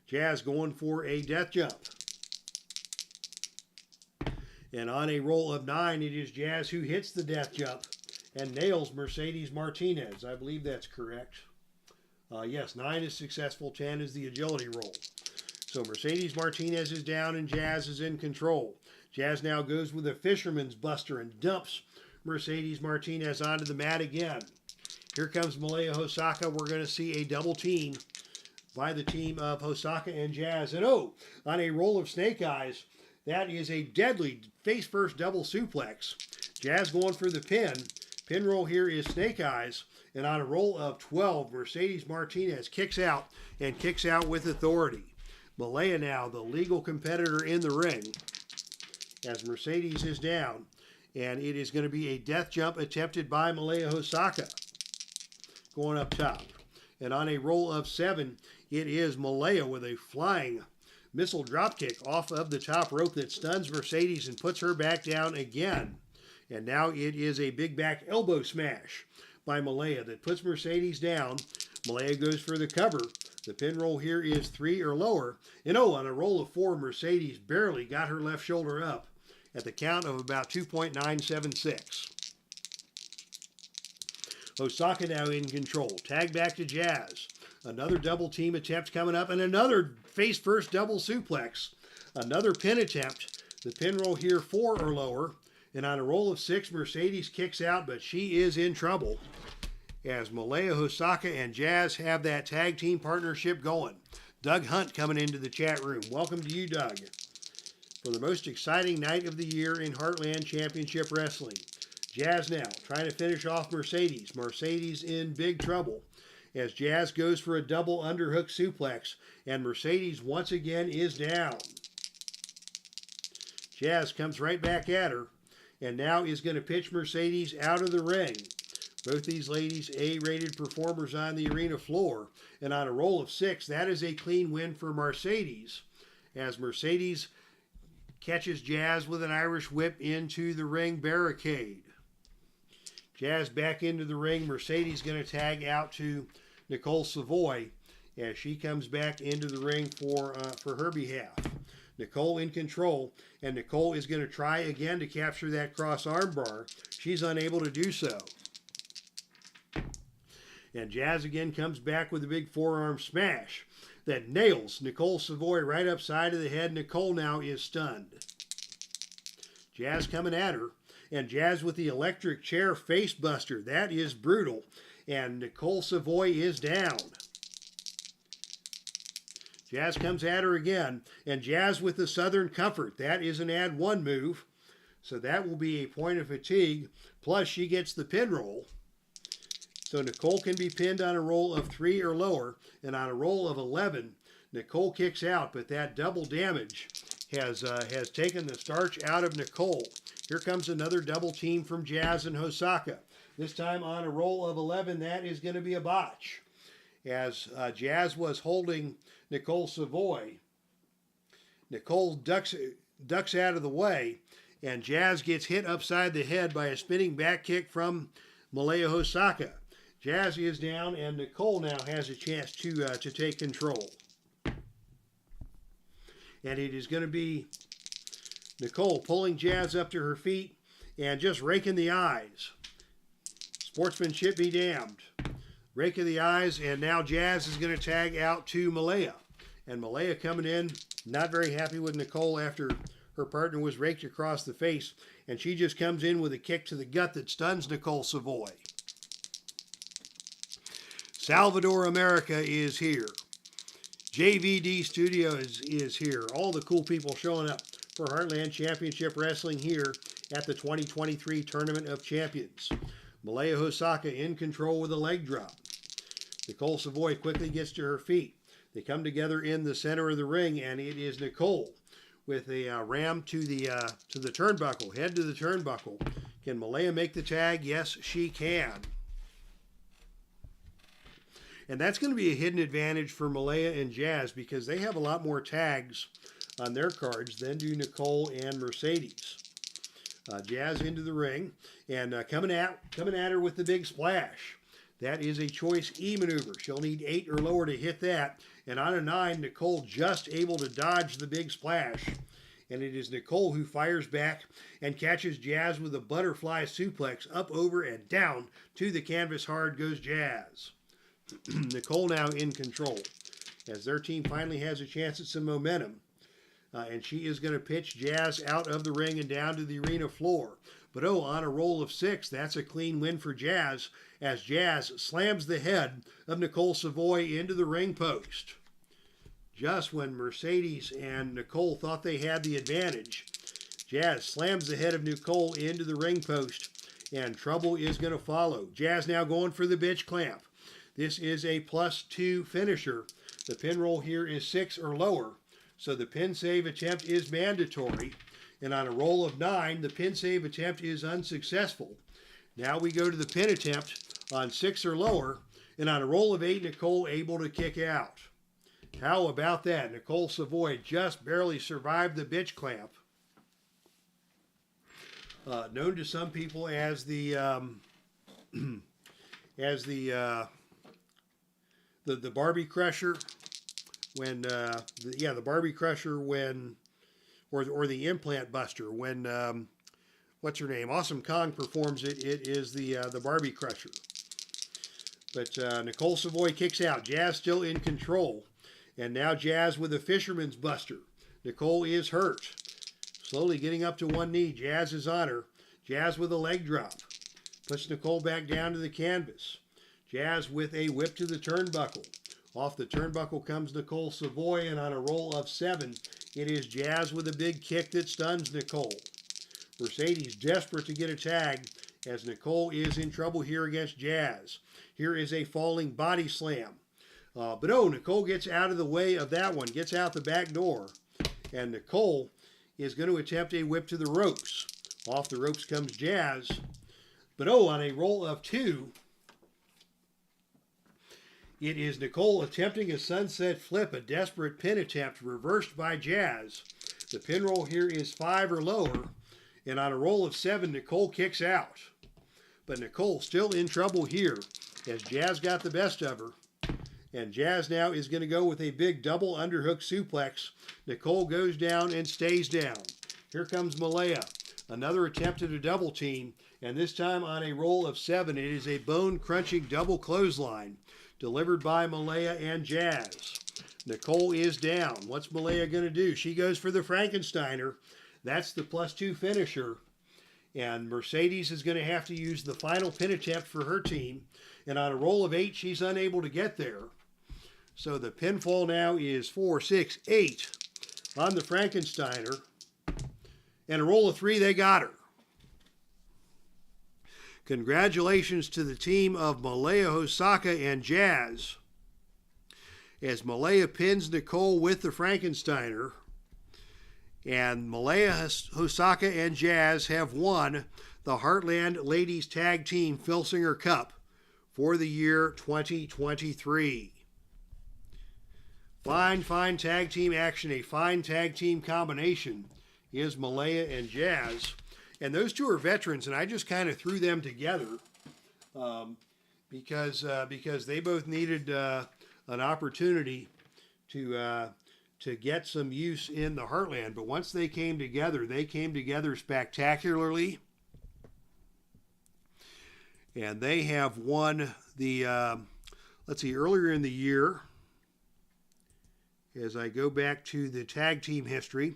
Jazz going for a death jump. And on a roll of 9, it is Jazz who hits the death jump and nails Mercedes Martinez. I believe that's correct. Yes, 9 is successful, 10 is the agility roll. So Mercedes Martinez is down and Jazz is in control. Jazz now goes with a fisherman's buster and dumps Mercedes Martinez onto the mat again. Here comes MALIA HOSAKA. We're going to see a double team by the team of HOSAKA and Jazz. And on a roll of snake eyes, that is a deadly face-first double suplex. Jazz going for the pin. Pin roll here is snake eyes. And on a roll of 12, Mercedes Martinez kicks out and kicks out with authority. MALIA now the legal competitor in the ring as Mercedes is down. And it is going to be a death jump attempted by MALIA HOSAKA going up top. And on a roll of 7, it is MALIA with a flying missile dropkick off of the top rope that stuns Mercedes and puts her back down again. And now it is a big back elbow smash by MALIA that puts Mercedes down. MALIA goes for the cover. The pin roll here is 3 or lower. And on a roll of 4, Mercedes barely got her left shoulder up at the count of about 2.976. HOSAKA now in control. Tag back to Jazz. Another double team attempt coming up, and another face-first double suplex. Another pin attempt. The pin roll here 4 or lower. And on a roll of 6, Mercedes kicks out, but she is in trouble as MALIA HOSAKA and Jazz have that tag team partnership going. Doug Hunt coming into the chat room. Welcome to you, Doug. For the most exciting night of the year in Heartland Championship Wrestling. Jazz now trying to finish off Mercedes. Mercedes in big trouble as Jazz goes for a double underhook suplex, and Mercedes once again is down. Jazz comes right back at her and now is going to pitch Mercedes out of the ring. Both these ladies A-rated performers on the arena floor, and on a roll of 6, that is a clean win for Mercedes as Mercedes catches Jazz with an Irish whip into the ring barricade. Jazz back into the ring. Mercedes going to tag out to NICOLE SAVOY as she comes back into the ring for her behalf. NICOLE in control, and NICOLE is going to try again to capture that cross arm bar. She's unable to do so. And Jazz again comes back with a big forearm smash that nails NICOLE SAVOY right upside of the head. NICOLE now is stunned. Jazz coming at her, and Jazz with the electric chair face buster. That is brutal. And NICOLE SAVOY is down. Jazz comes at her again, and Jazz with the Southern Comfort. That is an add 1 move. So that will be a point of fatigue. Plus, she gets the pin roll. So NICOLE can be pinned on a roll of 3 or lower, and on a roll of 11, NICOLE kicks out, but that double damage has taken the starch out of NICOLE. Here comes another double team from Jazz and HOSAKA. This time on a roll of 11, that is going to be a botch. As Jazz was holding NICOLE SAVOY, NICOLE ducks out of the way, and Jazz gets hit upside the head by a spinning back kick from MALIA HOSAKA. Jazz is down, and NICOLE now has a chance to take control. And it is going to be NICOLE pulling Jazz up to her feet and just raking the eyes. Sportsmanship be damned. Rake of the eyes, and now Jazz is going to tag out to MALIA. And MALIA coming in, not very happy with NICOLE after her partner was raked across the face. And she just comes in with a kick to the gut that stuns NICOLE SAVOY. Salvador America is here. JVD Studios is here. All the cool people showing up for Heartland Championship Wrestling here at the 2023 Tournament of Champions. MALIA HOSAKA in control with a leg drop. NICOLE SAVOY quickly gets to her feet. They come together in the center of the ring, and it is NICOLE with a ram to the turnbuckle, head to the turnbuckle. Can MALIA make the tag? Yes, she can. And that's going to be a hidden advantage for MALIA and Jazz because they have a lot more tags on their cards than do NICOLE and Mercedes. Jazz into the ring and coming at her with the big splash. That is a choice E maneuver. She'll need 8 or lower to hit that. And on a 9, NICOLE just able to dodge the big splash. And it is NICOLE who fires back and catches Jazz with a butterfly suplex up, over, and down to the canvas. Hard goes Jazz. NICOLE now in control as their team finally has a chance at some momentum. And she is going to pitch Jazz out of the ring and down to the arena floor. But on a roll of 6, that's a clean win for Jazz as Jazz slams the head of NICOLE SAVOY into the ring post. Just when Mercedes and NICOLE thought they had the advantage, Jazz slams the head of NICOLE into the ring post, and trouble is going to follow. Jazz now going for the bitch clamp. This is a +2 finisher. The pin roll here is 6 or lower, so the pin save attempt is mandatory. And on a roll of 9, the pin save attempt is unsuccessful. Now we go to the pin attempt on 6 or lower, and on a roll of 8, NICOLE able to kick out. How about that? NICOLE SAVOY just barely survived the bitch clamp. Known to some people as the Barbie Crusher, when the Barbie Crusher when, or the Implant Buster when what's her name? Awesome Kong performs it. It is the Barbie Crusher. But NICOLE SAVOY kicks out. Jazz still in control. And now Jazz with a Fisherman's Buster. NICOLE is hurt. Slowly getting up to one knee. Jazz is on her. Jazz with a leg drop. Puts NICOLE back down to the canvas. Jazz with a whip to the turnbuckle. Off the turnbuckle comes NICOLE SAVOY, and on a roll of 7, it is Jazz with a big kick that stuns NICOLE. Mercedes desperate to get a tag as NICOLE is in trouble here against Jazz. Here is a falling body slam. But NICOLE gets out of the way of that one, gets out the back door, and NICOLE is going to attempt a whip to the ropes. Off the ropes comes Jazz, but on a roll of 2, it is NICOLE attempting a sunset flip, a desperate pin attempt reversed by Jazz. The pin roll here is 5 or lower, and on a roll of 7, NICOLE kicks out. But NICOLE still in trouble here as Jazz got the best of her. And Jazz now is going to go with a big double underhook suplex. NICOLE goes down and stays down. Here comes MALIA. Another attempt at a double team. And this time on a roll of 7, it is a bone-crunching double clothesline delivered by MALIA and Jazz. NICOLE is down. What's MALIA going to do? She goes for the Frankensteiner. That's the +2 finisher. And Mercedes is going to have to use the final pin attempt for her team. And on a roll of 8, she's unable to get there. So the pinfall now is 4, 6, 8 on the Frankensteiner. And a roll of 3, they got her. Congratulations to the team of MALIA HOSAKA and Jazz as MALIA pins NICOLE with the Frankensteiner. And MALIA HOSAKA and Jazz have won the Heartland Ladies Tag Team Filsinger Cup for the year 2023. Fine tag team action, a fine tag team combination is MALIA and Jazz. And those two are veterans, and I just kind of threw them together because they both needed an opportunity to get some use in the Heartland. But once they came together spectacularly. And they have won the, earlier in the year, as I go back to the tag team history,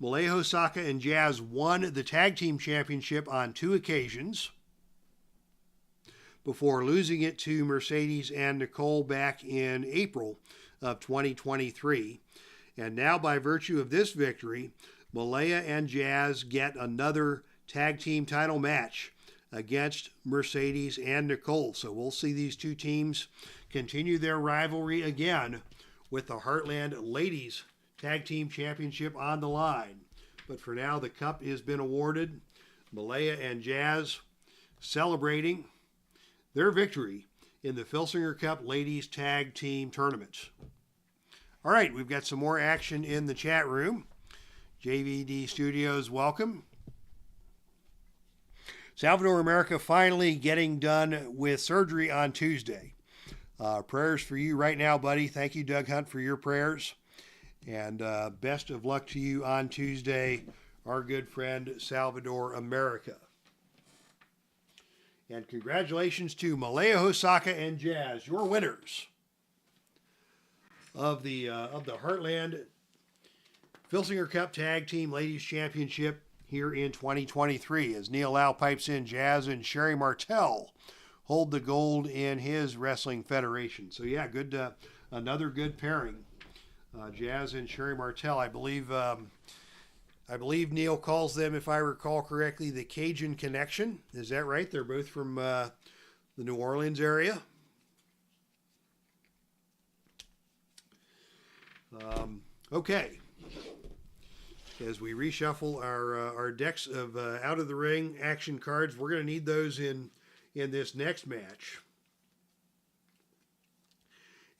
MALIA HOSAKA and Jazz won the tag team championship on 2 occasions. before losing it to Mercedes and Nicole back in April of 2023. And now, by virtue of this victory, Malia and Jazz get another tag team title match against Mercedes and Nicole. So we'll see these two teams continue their rivalry again with the Heartland Ladies Tag Team Championship on the line. But for now, the cup has been awarded. Malia and Jazz celebrating their victory in the Filsinger Cup Ladies Tag Team Tournament. All right, we've got some more action in the chat room. JVD Studios, welcome. Salvador America finally getting done with surgery on Tuesday. Prayers for you right now, buddy. Thank you, Doug Hunt, for your prayers. And best of luck to you on Tuesday, our good friend Salvador America. And congratulations to Malia, HOSAKA, and Jazz, your winners of the Heartland Filsinger Cup Tag Team Ladies Championship here in 2023. As Neil Lau pipes in, Jazz and Sherry Martel hold the gold in his wrestling federation. So yeah, good, another good pairing. Jazz and Sherry Martel, I believe Neil calls them, if I recall correctly, the Cajun Connection. Is that right? They're both from the New Orleans area. Okay. As we reshuffle our decks of out of the ring action cards, we're going to need those in this next match,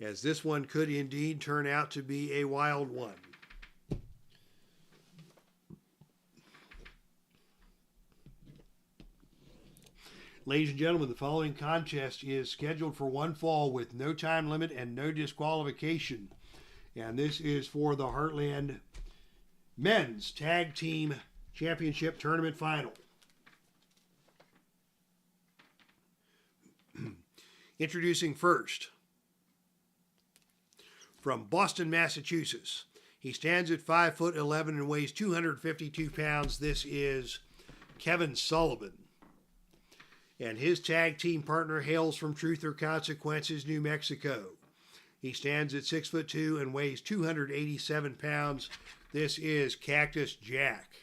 as this one could indeed turn out to be a wild one. Ladies and gentlemen, the following contest is scheduled for one fall with no time limit and no disqualification. And this is for the Heartland Men's Tag Team Championship Tournament Final. Introducing first, from Boston, Massachusetts. He stands at 5'11" and weighs 252 pounds. This is Kevin Sullivan. And his tag team partner hails from Truth or Consequences, New Mexico. He stands at 6'2" and weighs 287 pounds. This is Cactus Jack.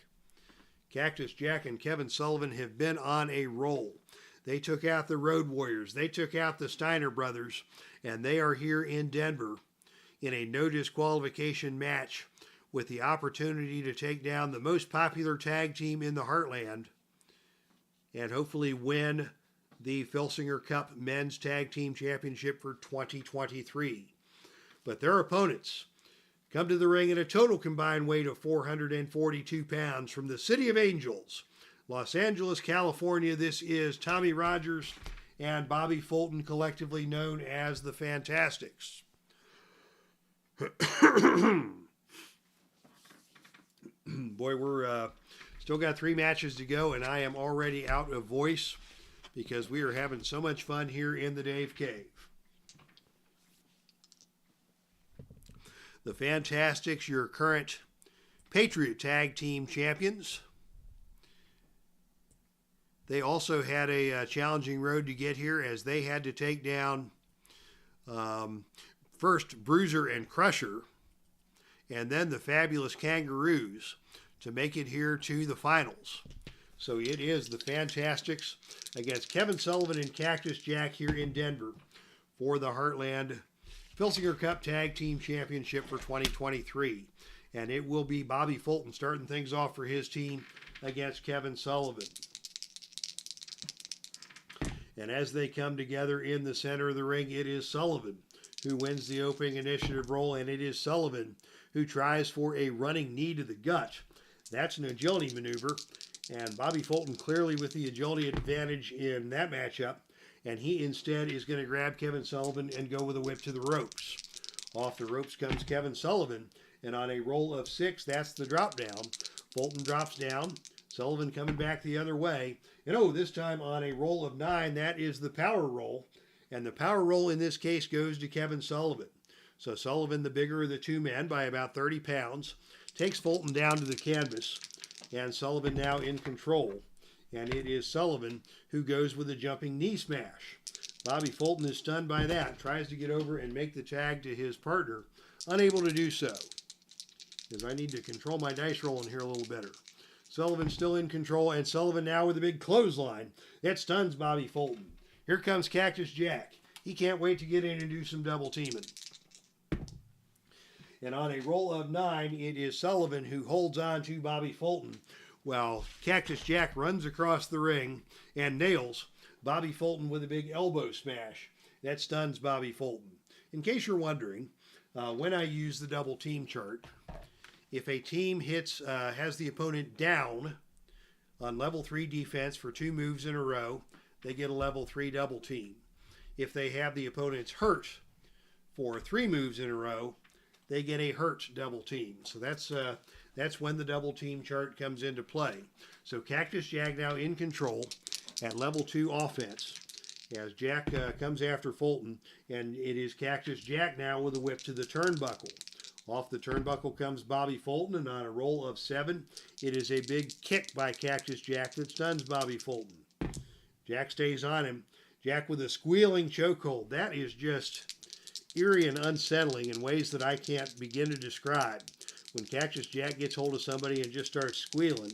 Cactus Jack and Kevin Sullivan have been on a roll. They took out the Road Warriors. They took out the Steiner brothers. And they are here in Denver in a no disqualification match with the opportunity to take down the most popular tag team in the Heartland and hopefully win the Filsinger Cup Men's Tag Team Championship for 2023. But their opponents come to the ring at a total combined weight of 442 pounds from the City of Angels, Los Angeles, California. This is Tommy Rogers and Bobby Fulton, collectively known as the Fantastics. Boy, we're still got 3 matches to go, and I am already out of voice because we are having so much fun here in the Dave Cave. The Fantastics, your current Patriot Tag Team champions. They also had a challenging road to get here, as they had to take down first Bruiser and Crusher, and then the Fabulous Kangaroos to make it here to the finals. So it is the Fantastics against Kevin Sullivan and Cactus Jack here in Denver for the Heartland Filsinger Cup Tag Team Championship for 2023. And it will be Bobby Fulton starting things off for his team against Kevin Sullivan. And as they come together in the center of the ring, it is Sullivan who wins the opening initiative role, and it is Sullivan who tries for a running knee to the gut. That's an agility maneuver, and Bobby Fulton clearly with the agility advantage in that matchup, and he instead is going to grab Kevin Sullivan and go with a whip to the ropes. Off the ropes comes Kevin Sullivan, and on a roll of 6, that's the drop down. Fulton drops down, Sullivan coming back the other way, and this time on a roll of 9, that is the power roll, and the power roll in this case goes to Kevin Sullivan. So Sullivan, the bigger of the two men by about 30 pounds, takes Fulton down to the canvas, and Sullivan now in control and it is Sullivan who goes with a jumping knee smash. Bobby Fulton is stunned by that, tries to get over and make the tag to his partner, unable to do so. Because I need to control my dice rolling here a little better. Sullivan still in control, and Sullivan now with a big clothesline. That stuns Bobby Fulton. Here comes Cactus Jack. He can't wait to get in and do some double teaming. And on a roll of 9, it is Sullivan who holds on to Bobby Fulton, while Cactus Jack runs across the ring and nails Bobby Fulton with a big elbow smash. That stuns Bobby Fulton. In case you're wondering, when I use the double team chart, if a team has the opponent down on level 3 defense for 2 moves in a row, they get a level 3 double team. If they have the opponents hurt for 3 moves in a row, they get a hurt double team. So that's when the double team chart comes into play. So Cactus Jack now in control at level 2 offense as Jack comes after Fulton, and it is Cactus Jack now with a whip to the turnbuckle. Off the turnbuckle comes Bobby Fulton, and on a roll of 7, it is a big kick by Cactus Jack that stuns Bobby Fulton. Jack stays on him. Jack with a squealing chokehold. That is just eerie and unsettling in ways that I can't begin to describe. When Cactus Jack gets hold of somebody and just starts squealing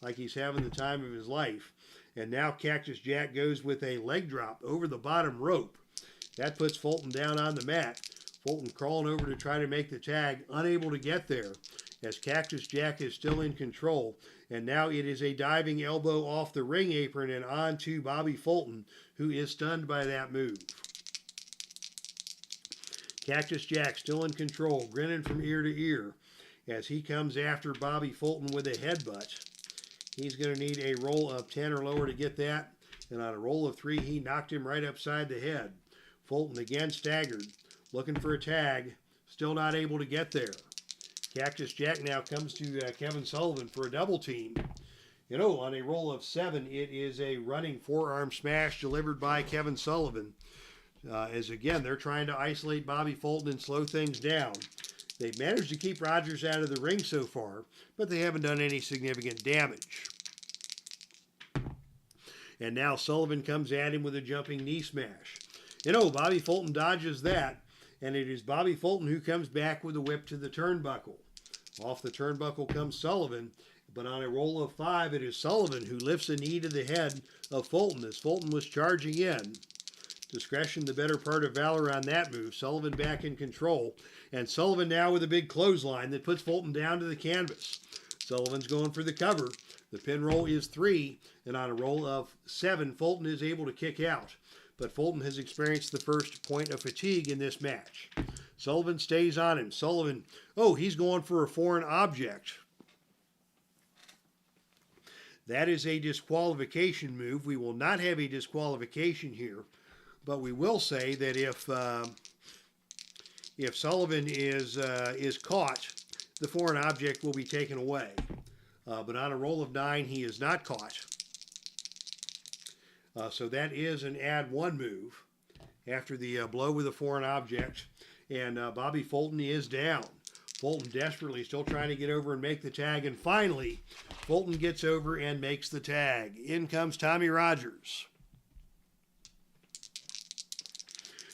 like he's having the time of his life. And now Cactus Jack goes with a leg drop over the bottom rope. That puts Fulton down on the mat. Fulton crawling over to try to make the tag, unable to get there, as Cactus Jack is still in control. And now it is a diving elbow off the ring apron and on to Bobby Fulton, who is stunned by that move. Cactus Jack still in control, grinning from ear to ear, as he comes after Bobby Fulton with a headbutt. He's going to need a roll of 10 or lower to get that, and on a roll of 3, he knocked him right upside the head. Fulton again staggered, looking for a tag, still not able to get there. Cactus Jack now comes to Kevin Sullivan for a double team. You know, on a roll of 7, it is a running forearm smash delivered by Kevin Sullivan. As again, they're trying to isolate Bobby Fulton and slow things down. They've managed to keep Rogers out of the ring so far, but they haven't done any significant damage. And now Sullivan comes at him with a jumping knee smash. You know, Bobby Fulton dodges that, and it is Bobby Fulton who comes back with a whip to the turnbuckle. Off the turnbuckle comes Sullivan, but on a roll of 5, it is Sullivan who lifts a knee to the head of Fulton as Fulton was charging in. Discretion, the better part of valor on that move. Sullivan back in control, and Sullivan now with a big clothesline that puts Fulton down to the canvas. Sullivan's going for the cover. The pin roll is 3, and on a roll of 7, Fulton is able to kick out. But Fulton has experienced the first point of fatigue in this match. Sullivan stays on him. Sullivan, he's going for a foreign object. That is a disqualification move. We will not have a disqualification here, but we will say that if Sullivan is caught, the foreign object will be taken away. But on a roll of 9, he is not caught. So that is an add 1 move after the blow with a foreign object. And Bobby Fulton is down. Fulton desperately still trying to get over and make the tag. And finally, Fulton gets over and makes the tag. In comes Tommy Rogers.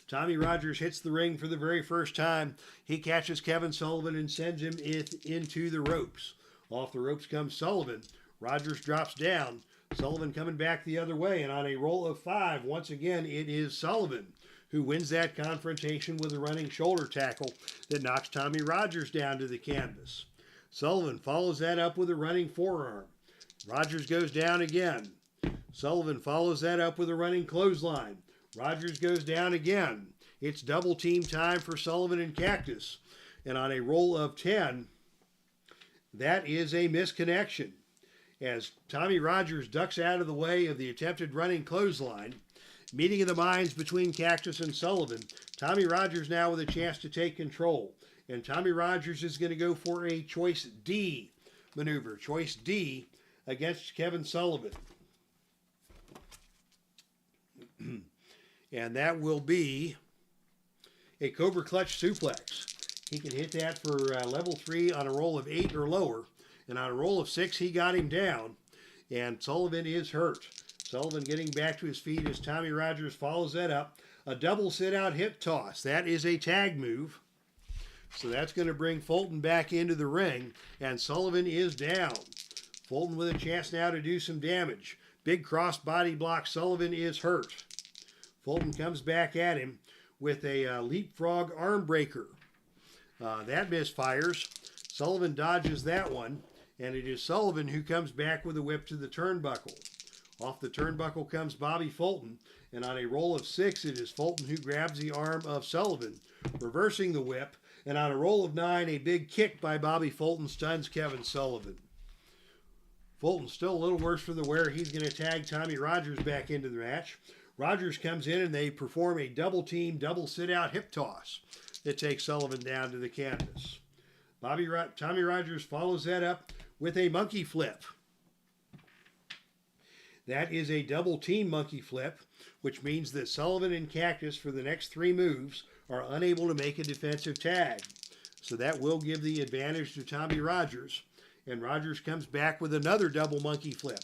Tommy Rogers hits the ring for the very first time. He catches Kevin Sullivan and sends him into the ropes. Off the ropes comes Sullivan. Rogers drops down. Sullivan coming back the other way, and on a roll of 5, once again, it is Sullivan who wins that confrontation with a running shoulder tackle that knocks Tommy Rogers down to the canvas. Sullivan follows that up with a running forearm. Rogers goes down again. Sullivan follows that up with a running clothesline. Rogers goes down again. It's double team time for Sullivan and Cactus, and on a roll of 10, that is a misconnection. As Tommy Rogers ducks out of the way of the attempted running clothesline, meeting of the minds between Cactus and Sullivan. Tommy Rogers now with a chance to take control. And Tommy Rogers is going to go for a choice D maneuver. Choice D against Kevin Sullivan. And that will be a Cobra Clutch suplex. He can hit that for level 3 on a roll of 8 or lower. And on a roll of 6, he got him down. and Sullivan is hurt. Sullivan getting back to his feet as Tommy Rogers follows that up. A double sit-out hip toss. That is a tag move. So that's going to bring Fulton back into the ring, and Sullivan is down. Fulton with a chance now to do some damage. Big cross body block. Sullivan is hurt. Fulton comes back at him with a leapfrog arm breaker. That misfires. Sullivan dodges that one, and it is Sullivan who comes back with a whip to the turnbuckle. Off the turnbuckle comes Bobby Fulton, and on a roll of 6, it is Fulton who grabs the arm of Sullivan, reversing the whip, and on a roll of 9, a big kick by Bobby Fulton stuns Kevin Sullivan. Fulton's still a little worse for the wear. He's going to tag Tommy Rogers back into the match. Rogers comes in and they perform a double team, double sit-out hip toss that takes Sullivan down to the canvas. Tommy Rogers follows that up with a monkey flip. That is a double team monkey flip, which means that Sullivan and Cactus for the next 3 moves are unable to make a defensive tag. So that will give the advantage to Tommy Rogers. And Rogers comes back with another double monkey flip.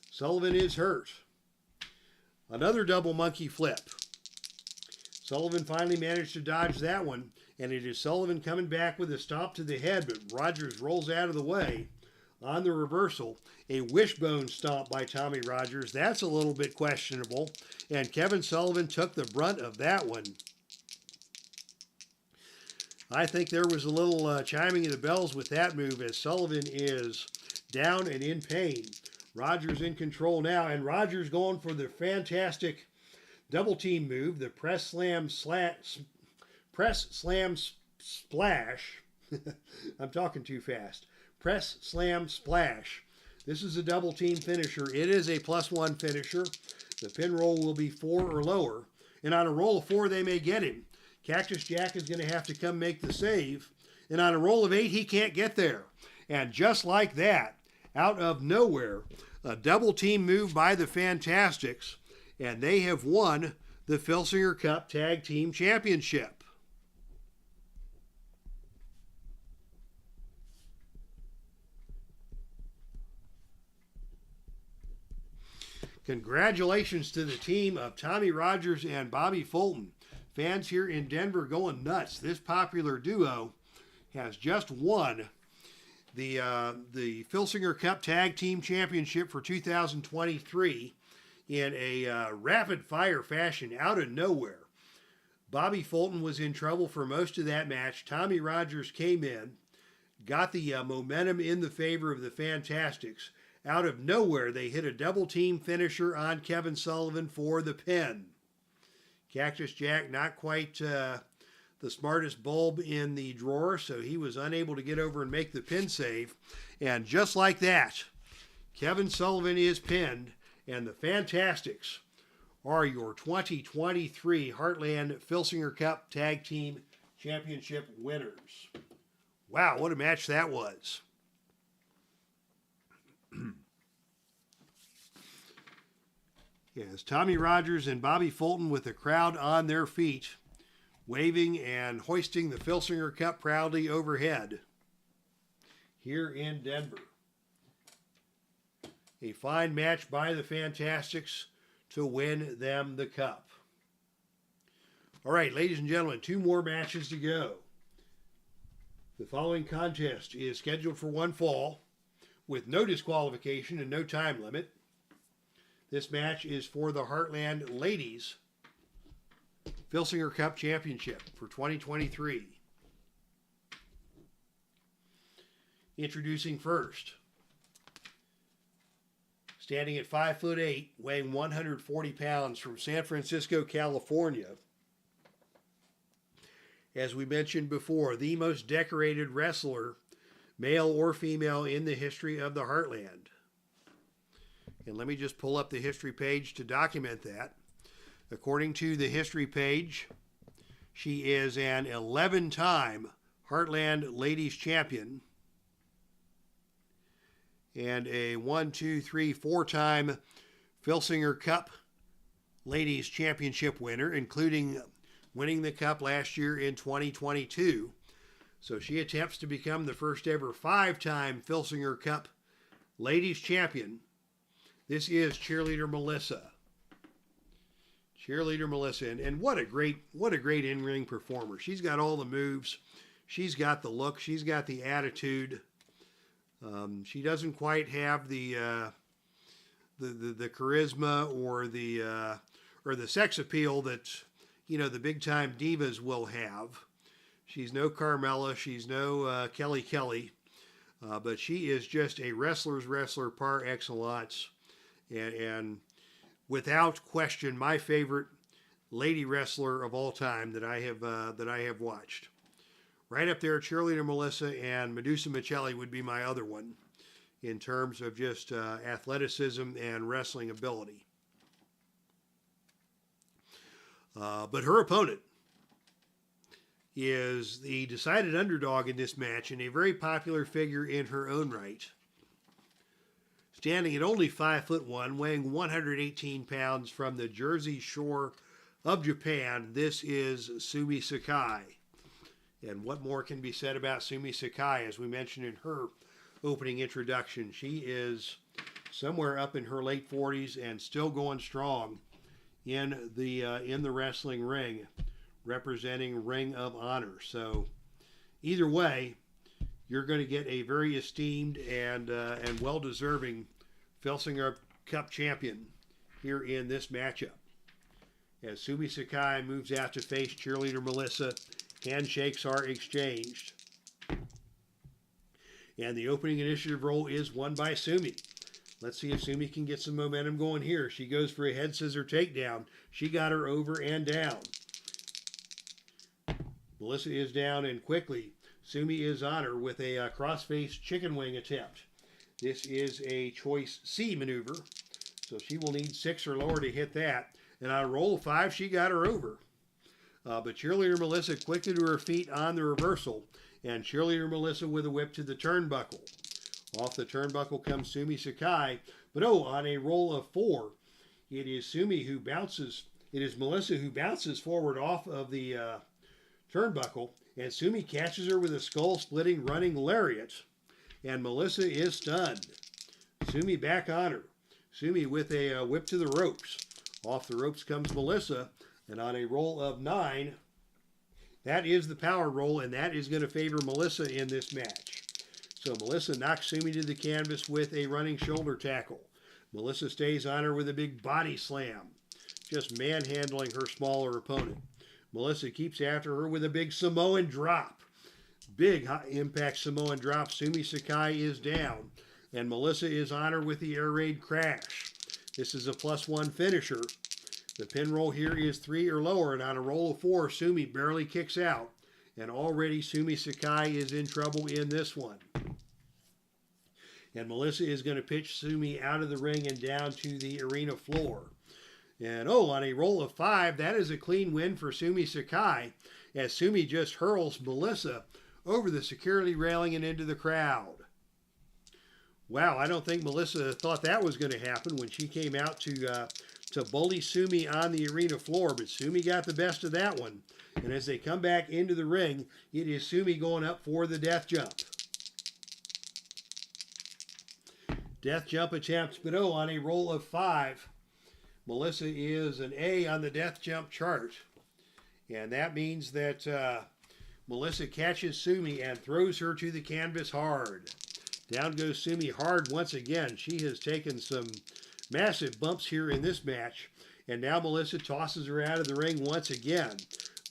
Sullivan is hurt. Another double monkey flip. Sullivan finally managed to dodge that one, and it is Sullivan coming back with a stomp to the head, but Rogers rolls out of the way. On the reversal, a wishbone stomp by Tommy Rogers. That's a little bit questionable, and Kevin Sullivan took the brunt of that one. I think there was a little chiming of the bells with that move as Sullivan is down and in pain. Rogers in control now, and Rogers going for the fantastic double team move, the press slam splash. I'm talking too fast. Press slam splash. This is a double team finisher. It is a +1 finisher. The pin roll will be 4 or lower, and on a roll of 4 they may get him. Cactus Jack is going to have to come make the save, and on a roll of 8 he can't get there. And just like that, out of nowhere, a double team move by the Fantastics, and they have won the Filsinger Cup Tag Team Championship. Congratulations to the team of Tommy Rogers and Bobby Fulton. Fans here in Denver going nuts. This popular duo has just won the Filsinger Cup Tag Team Championship for 2023 in a rapid-fire fashion out of nowhere. Bobby Fulton was in trouble for most of that match. Tommy Rogers came in, got the momentum in the favor of the Fantastics. Out of nowhere, they hit a double-team finisher on Kevin Sullivan for the pin. Cactus Jack not quite the smartest bulb in the drawer, so he was unable to get over and make the pin save. And just like that, Kevin Sullivan is pinned, and the Fantastics are your 2023 Heartland Filsinger Cup Tag Team Championship winners. Wow, what a match that was. Yes, Tommy Rogers and Bobby Fulton with the crowd on their feet, waving and hoisting the Filsinger Cup proudly overhead here in Denver. A fine match by the Fantastics to win them the cup. All right, ladies and gentlemen, 2 more matches to go. The following contest is scheduled for one fall with no disqualification and no time limit. This match is for the Heartland Ladies Filsinger Cup Championship for 2023. Introducing first, standing at 5'8", weighing 140 pounds from San Francisco, California. As we mentioned before, the most decorated wrestler, male or female, in the history of the Heartland. And let me just pull up the history page to document that. According to the history page, she is an 11-time Heartland Ladies Champion and a 4-time Filsinger Cup Ladies Championship winner, including winning the cup last year in 2022. So she attempts to become the first ever 5-time Filsinger Cup Ladies Champion This is cheerleader Melissa. Cheerleader Melissa, and what a great in-ring performer. She's got all the moves. She's got the look. She's got the attitude. She doesn't quite have the charisma or the sex appeal that the big time divas will have. She's no Carmella. She's no Kelly, but she is just a wrestler's wrestler par excellence, and without question, my favorite lady wrestler of all time that I have watched. Right up there, cheerleader Melissa, and Medusa Michelli would be my other one in terms of just athleticism and wrestling ability. But her opponent is the decided underdog in this match and a very popular figure in her own right. Standing at only 5'1", weighing 118 pounds, from the Jersey Shore of Japan, this is SUMIE SAKAI. And what more can be said about SUMIE SAKAI? As we mentioned in her opening introduction, she is somewhere up in her late 40s and still going strong in the wrestling ring, representing Ring of Honor. So either way, you're going to get a very esteemed and well-deserving Filsinger Cup champion here in this matchup. As SUMIE SAKAI moves out to face cheerleader Melissa, handshakes are exchanged. And the opening initiative roll is won by SUMIE. Let's see if SUMIE can get some momentum going here. She goes for a head scissor takedown. She got her over and down. Melissa is down, and quickly SUMIE is on her with a cross-face chicken wing attempt. This is a choice C maneuver, so she will need 6 or lower to hit that. And on a roll of 5, she got her over. But cheerleader Melissa quickly to her feet on the reversal, and cheerleader Melissa with a whip to the turnbuckle. Off the turnbuckle comes SUMIE SAKAI, but on a roll of 4, it is SUMIE who bounces. It is Melissa who bounces forward off of the turnbuckle, and SUMIE catches her with a skull-splitting running lariat, and Melissa is stunned. SUMIE back on her. SUMIE with a whip to the ropes. Off the ropes comes Melissa, and on a roll of 9, that is the power roll, and that is going to favor Melissa in this match. So Melissa knocks SUMIE to the canvas with a running shoulder tackle. Melissa stays on her with a big body slam, just manhandling her smaller opponent. Melissa keeps after her with a big Samoan drop. Big high impact Samoan drop. SUMIE SAKAI is down, and Melissa is on her with the air raid crash. This is a +1 finisher. The pin roll here is 3 or lower, and on a roll of 4, SUMIE barely kicks out, and already SUMIE SAKAI is in trouble in this one. And Melissa is going to pitch SUMIE out of the ring and down to the arena floor. And on a roll of 5, that is a clean win for SUMIE SAKAI, as SUMIE just hurls Melissa over the security railing and into the crowd. Wow, I don't think Melissa thought that was going to happen when she came out to bully SUMIE on the arena floor, but SUMIE got the best of that one. And as they come back into the ring, it is SUMIE going up for the death jump. Death jump attempt, but on a roll of 5, Melissa is an A on the death jump chart. And that means that Melissa catches SUMIE and throws her to the canvas hard. Down goes SUMIE hard once again. She has taken some massive bumps here in this match. And now Melissa tosses her out of the ring once again.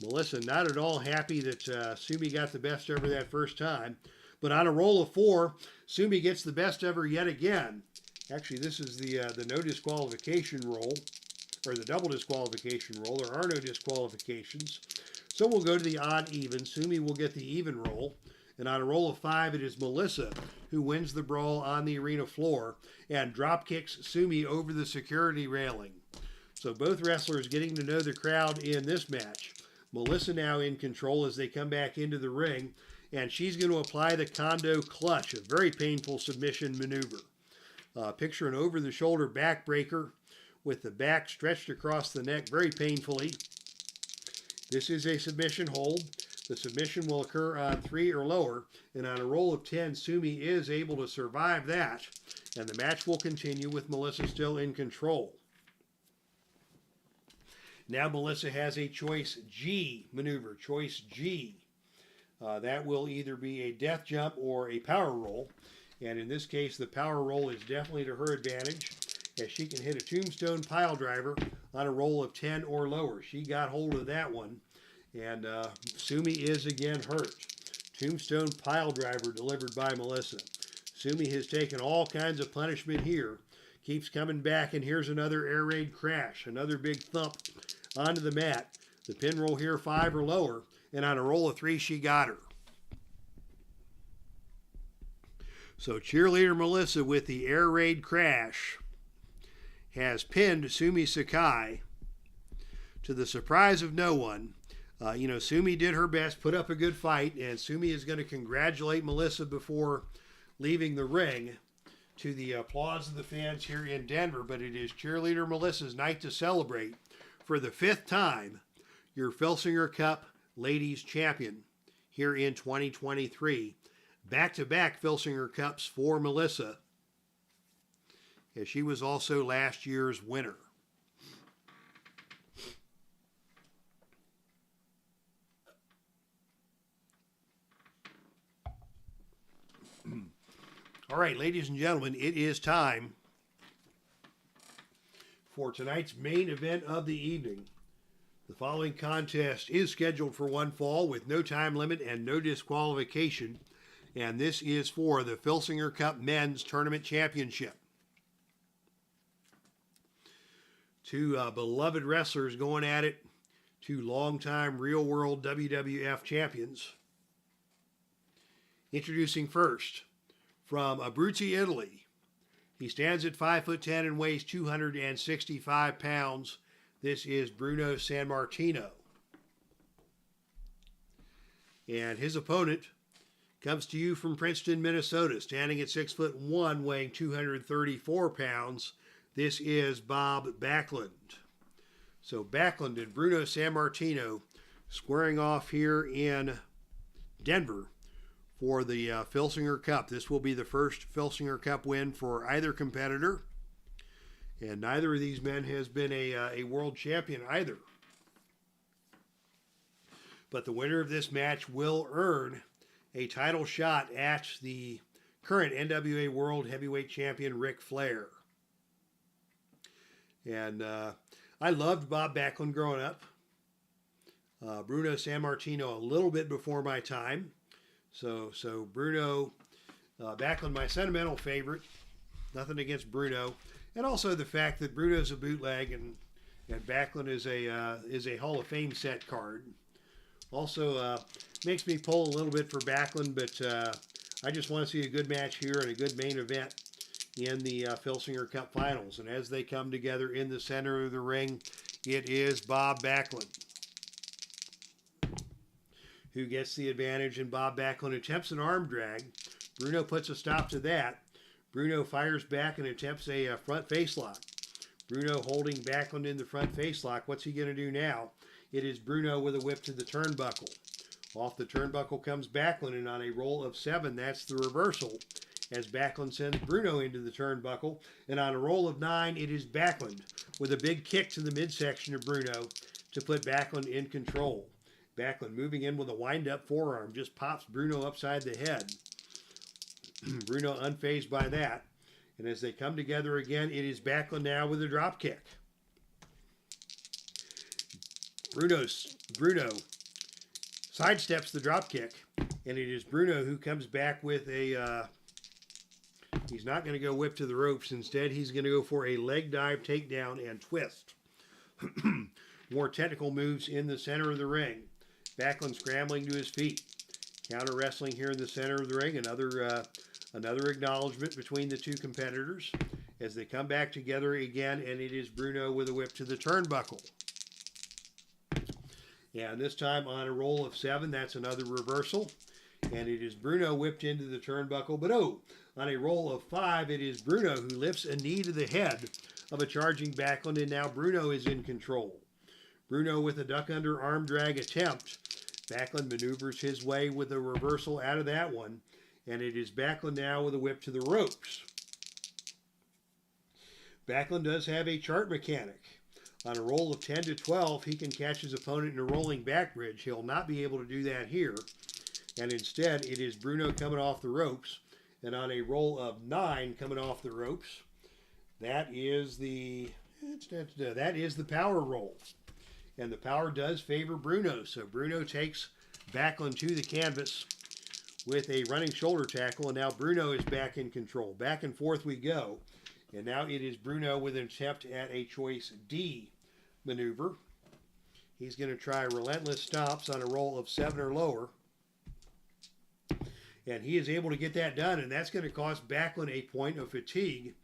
Melissa not at all happy that SUMIE got the best of her that first time. But on a roll of 4, SUMIE gets the best of her yet again. Actually, this is the no disqualification roll, or the double disqualification roll. There are no disqualifications. So we'll go to the odd even. SUMIE will get the even roll. And on a roll of 5, it is Melissa who wins the brawl on the arena floor and drop kicks SUMIE over the security railing. So both wrestlers getting to know the crowd in this match. Melissa now in control as they come back into the ring, and she's going to apply the Kondo clutch, a very painful submission maneuver. Picture an over-the-shoulder backbreaker with the back stretched across the neck very painfully. This is a submission hold. The submission will occur on 3 or lower, and on a roll of 10, SUMIE is able to survive that, and the match will continue with Melissa still in control. Now Melissa has a choice G maneuver, choice G. That will either be a death jump or a power roll. And in this case, the power roll is definitely to her advantage, as she can hit a tombstone pile driver on a roll of 10 or lower. She got hold of that one, and SUMIE is again hurt. Tombstone pile driver delivered by Melissa. SUMIE has taken all kinds of punishment here. Keeps coming back, and here's another air raid crash. Another big thump onto the mat. The pin roll here 5 or lower, and on a roll of 3, she got her. So cheerleader Melissa with the air raid crash has pinned SUMIE SAKAI to the surprise of no one. SUMIE did her best, put up a good fight, and SUMIE is going to congratulate Melissa before leaving the ring to the applause of the fans here in Denver. But it is cheerleader Melissa's night to celebrate for the 5th time, your Filsinger Cup Ladies Champion here in 2023. Back-to-back Filsinger Cups for Melissa, as she was also last year's winner. All right, ladies and gentlemen, it is time for tonight's main event of the evening. The following contest is scheduled for one fall with no time limit and no disqualification, and this is for the Filsinger Cup Men's Tournament Championship. Two beloved wrestlers going at it, two longtime real-world WWF champions. Introducing first, from Abruzzi, Italy. He stands at 5'10" and weighs 265 pounds. This is Bruno Sammartino. And his opponent comes to you from Princeton, Minnesota, standing at 6'1", weighing 234 pounds. This is Bob Backlund. So Backlund and Bruno Sammartino squaring off here in Denver for the Filsinger Cup. This will be the first Filsinger Cup win for either competitor. And neither of these men has been a world champion either. But the winner of this match will earn a title shot at the current NWA World Heavyweight Champion, Ric Flair. And I loved Bob Backlund growing up. Bruno Sammartino a little bit before my time. So Bruno Backlund, my sentimental favorite. Nothing against Bruno. And also the fact that Bruno's a bootleg and Backlund is a Hall of Fame set card. Also makes me pull a little bit for Backlund, but I just want to see a good match here and a good main event in the Filsinger Cup Finals. And as they come together in the center of the ring, it is Bob Backlund who gets the advantage, and Bob Backlund attempts an arm drag. Bruno puts a stop to that. Bruno fires back and attempts a front face lock. Bruno holding Backlund in the front face lock. What's he going to do now? It is Bruno with a whip to the turnbuckle. Off the turnbuckle comes Backlund, and on a roll of 7, that's the reversal, as Backlund sends Bruno into the turnbuckle. And on a roll of 9, it is Backlund with a big kick to the midsection of Bruno to put Backlund in control. Backlund moving in with a wind-up forearm, just pops Bruno upside the head. Bruno unfazed by that. And as they come together again, it is Backlund now with a drop kick. Bruno sidesteps the drop kick, and it is Bruno who comes back with a, he's not going to go whip to the ropes. Instead, he's going to go for a leg dive, takedown, and twist. More technical moves in the center of the ring. Backlund scrambling to his feet. Counter wrestling here in the center of the ring. Another acknowledgement between the two competitors as they come back together again, and it is Bruno with a whip to the turnbuckle. And this time on a roll of 7, that's another reversal. And it is Bruno whipped into the turnbuckle. But on a roll of 5, it is Bruno who lifts a knee to the head of a charging Backlund, and now Bruno is in control. Bruno with a duck under arm drag attempt. Backlund maneuvers his way with a reversal out of that one. And it is Backlund now with a whip to the ropes. Backlund does have a chart mechanic. On a roll of 10 to 12, he can catch his opponent in a rolling back bridge. He'll not be able to do that here. And instead, it is Bruno coming off the ropes. And on a roll of 9 coming off the ropes, that is the power roll. And the power does favor Bruno. So Bruno takes Backlund to the canvas with a running shoulder tackle. And now Bruno is back in control. Back and forth we go. And now it is Bruno with an attempt at a choice D maneuver. He's going to try relentless stomps on a roll of 7 or lower. And he is able to get that done, and that's going to cost Backlund a point of fatigue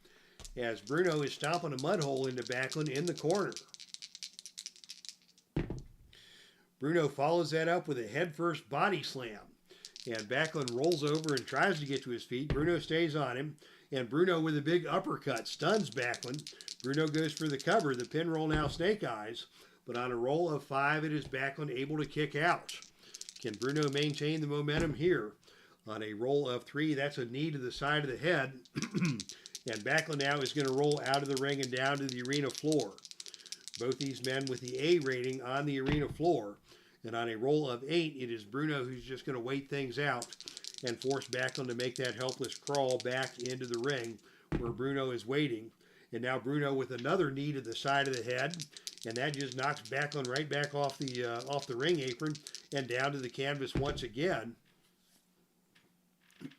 as Bruno is stomping a mud hole into Backlund in the corner. Bruno follows that up with a headfirst body slam. And Backlund rolls over and tries to get to his feet. Bruno stays on him. And Bruno with a big uppercut stuns Backlund. Bruno goes for the cover. The pin roll now snake eyes. But on a roll of 5, it is Backlund able to kick out. Can Bruno maintain the momentum here? On a roll of 3, that's a knee to the side of the head. And Backlund now is going to roll out of the ring and down to the arena floor. Both these men with the A rating on the arena floor. And on a roll of 8, it is Bruno who's just going to wait things out and force Backlund to make that helpless crawl back into the ring where Bruno is waiting. And now Bruno with another knee to the side of the head, and that just knocks Backlund right back off the ring apron and down to the canvas once again.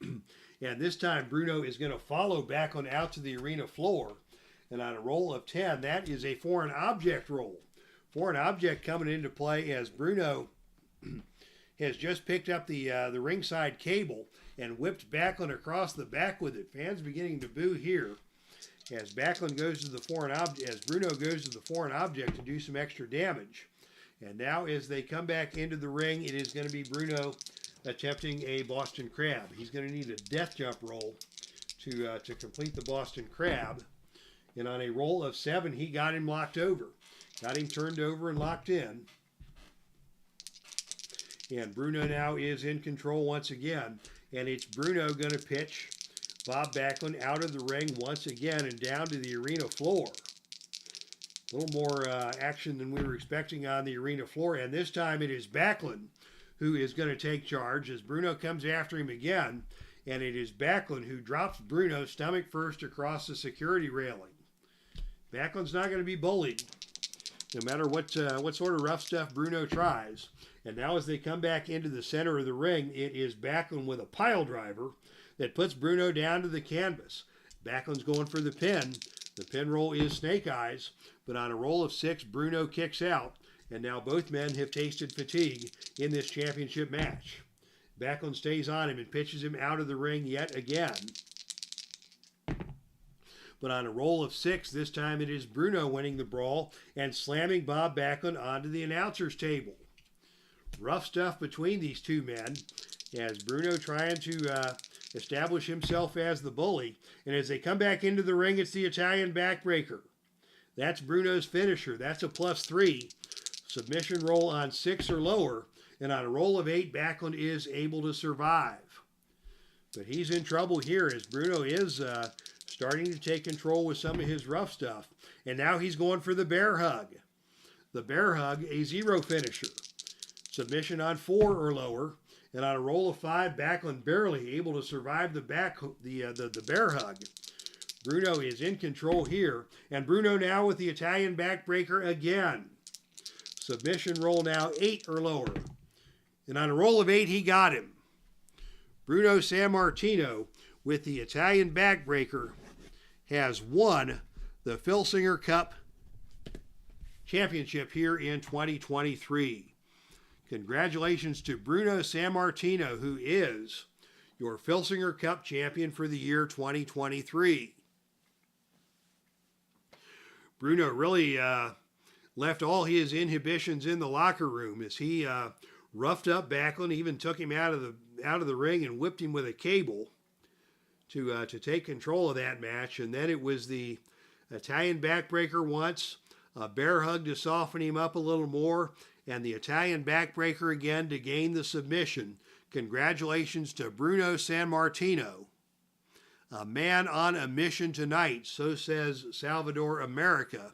And this time Bruno is going to follow Backlund out to the arena floor. And on a roll of 10, that is a foreign object roll. Foreign object coming into play as Bruno has just picked up the ringside cable and whipped Backlund across the back with it. Fans beginning to boo here as Backlund goes to the foreign object, as Bruno goes to the foreign object to do some extra damage. And now as they come back into the ring, it is going to be Bruno attempting a Boston Crab. He's going to need a death jump roll to complete the Boston Crab. And on a roll of 7, he got him locked over. Got him turned over and locked in. And Bruno now is in control once again. And it's Bruno going to pitch Bob Backlund out of the ring once again and down to the arena floor. A little more action than we were expecting on the arena floor. And this time it is Backlund who is going to take charge as Bruno comes after him again. And it is Backlund who drops Bruno stomach first across the security railing. Backlund's not going to be bullied, no matter what sort of rough stuff Bruno tries. And now as they come back into the center of the ring, it is Backlund with a pile driver that puts Bruno down to the canvas. Backlund's going for the pin. The pin roll is snake eyes, but on a roll of 6, Bruno kicks out. And now both men have tasted fatigue in this championship match. Backlund stays on him and pitches him out of the ring yet again. But on a roll of 6, this time it is Bruno winning the brawl and slamming Bob Backlund onto the announcer's table. Rough stuff between these two men as Bruno trying to establish himself as the bully. And as they come back into the ring, it's the Italian backbreaker. That's Bruno's finisher. That's a +3. Submission roll on 6 or lower. And on a roll of 8, Backlund is able to survive. But he's in trouble here as Bruno is starting to take control with some of his rough stuff. And now he's going for the bear hug. The bear hug, a 0 finisher. Submission on 4 or lower. And on a roll of 5, Backlund barely able to survive the bear hug. Bruno is in control here. And Bruno now with the Italian backbreaker again. Submission roll now 8 or lower. And on a roll of 8, he got him. Bruno Sammartino with the Italian backbreaker has won the Filsinger Cup Championship here in 2023. Congratulations to Bruno Sammartino, who is your Filsinger Cup champion for the year 2023. Bruno really left all his inhibitions in the locker room as he roughed up Backlund, even took him out of the ring and whipped him with a cable to take control of that match. And then it was the Italian backbreaker once, a bear hug to soften him up a little more, and the Italian backbreaker again to gain the submission. Congratulations to Bruno Sammartino. A man on a mission tonight, so says Salvador America.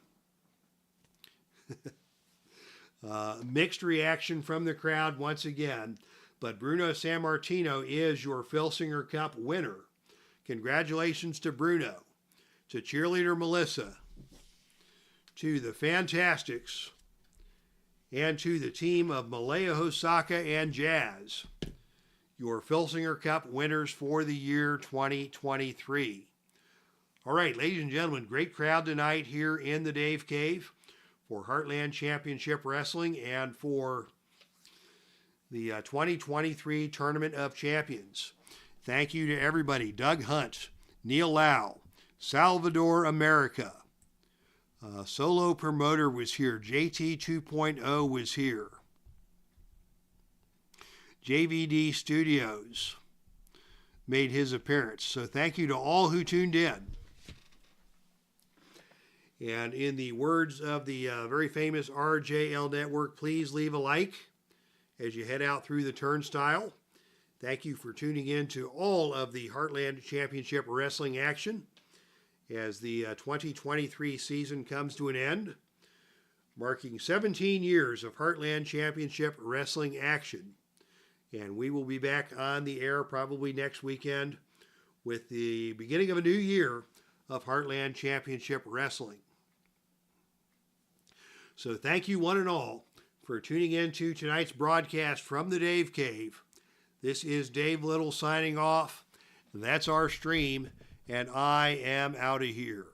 Mixed reaction from the crowd once again, but Bruno Sammartino is your Filsinger Cup winner. Congratulations to Bruno, to cheerleader Melissa, to the Fantastics, and to the team of MALIA, HOSAKA, and Jazz, your Filsinger Cup winners for the year 2023. All right, ladies and gentlemen, great crowd tonight here in the Dave Cave for Heartland Championship Wrestling and for the 2023 Tournament of Champions. Thank you to everybody. Doug Hunt, Neil Lau, Salvador America. Solo Promoter was here. JT 2.0 was here. JVD Studios made his appearance. So thank you to all who tuned in. And in the words of the very famous RJL Network, please leave a like as you head out through the turnstile. Thank you for tuning in to all of the Heartland Championship Wrestling action as the 2023 season comes to an end, marking 17 years of Heartland Championship Wrestling action. And we will be back on the air probably next weekend with the beginning of a new year of Heartland Championship Wrestling. So thank you one and all for tuning in to tonight's broadcast from the Dave Cave. This is Dave Little signing off. That's our stream, and I am out of here.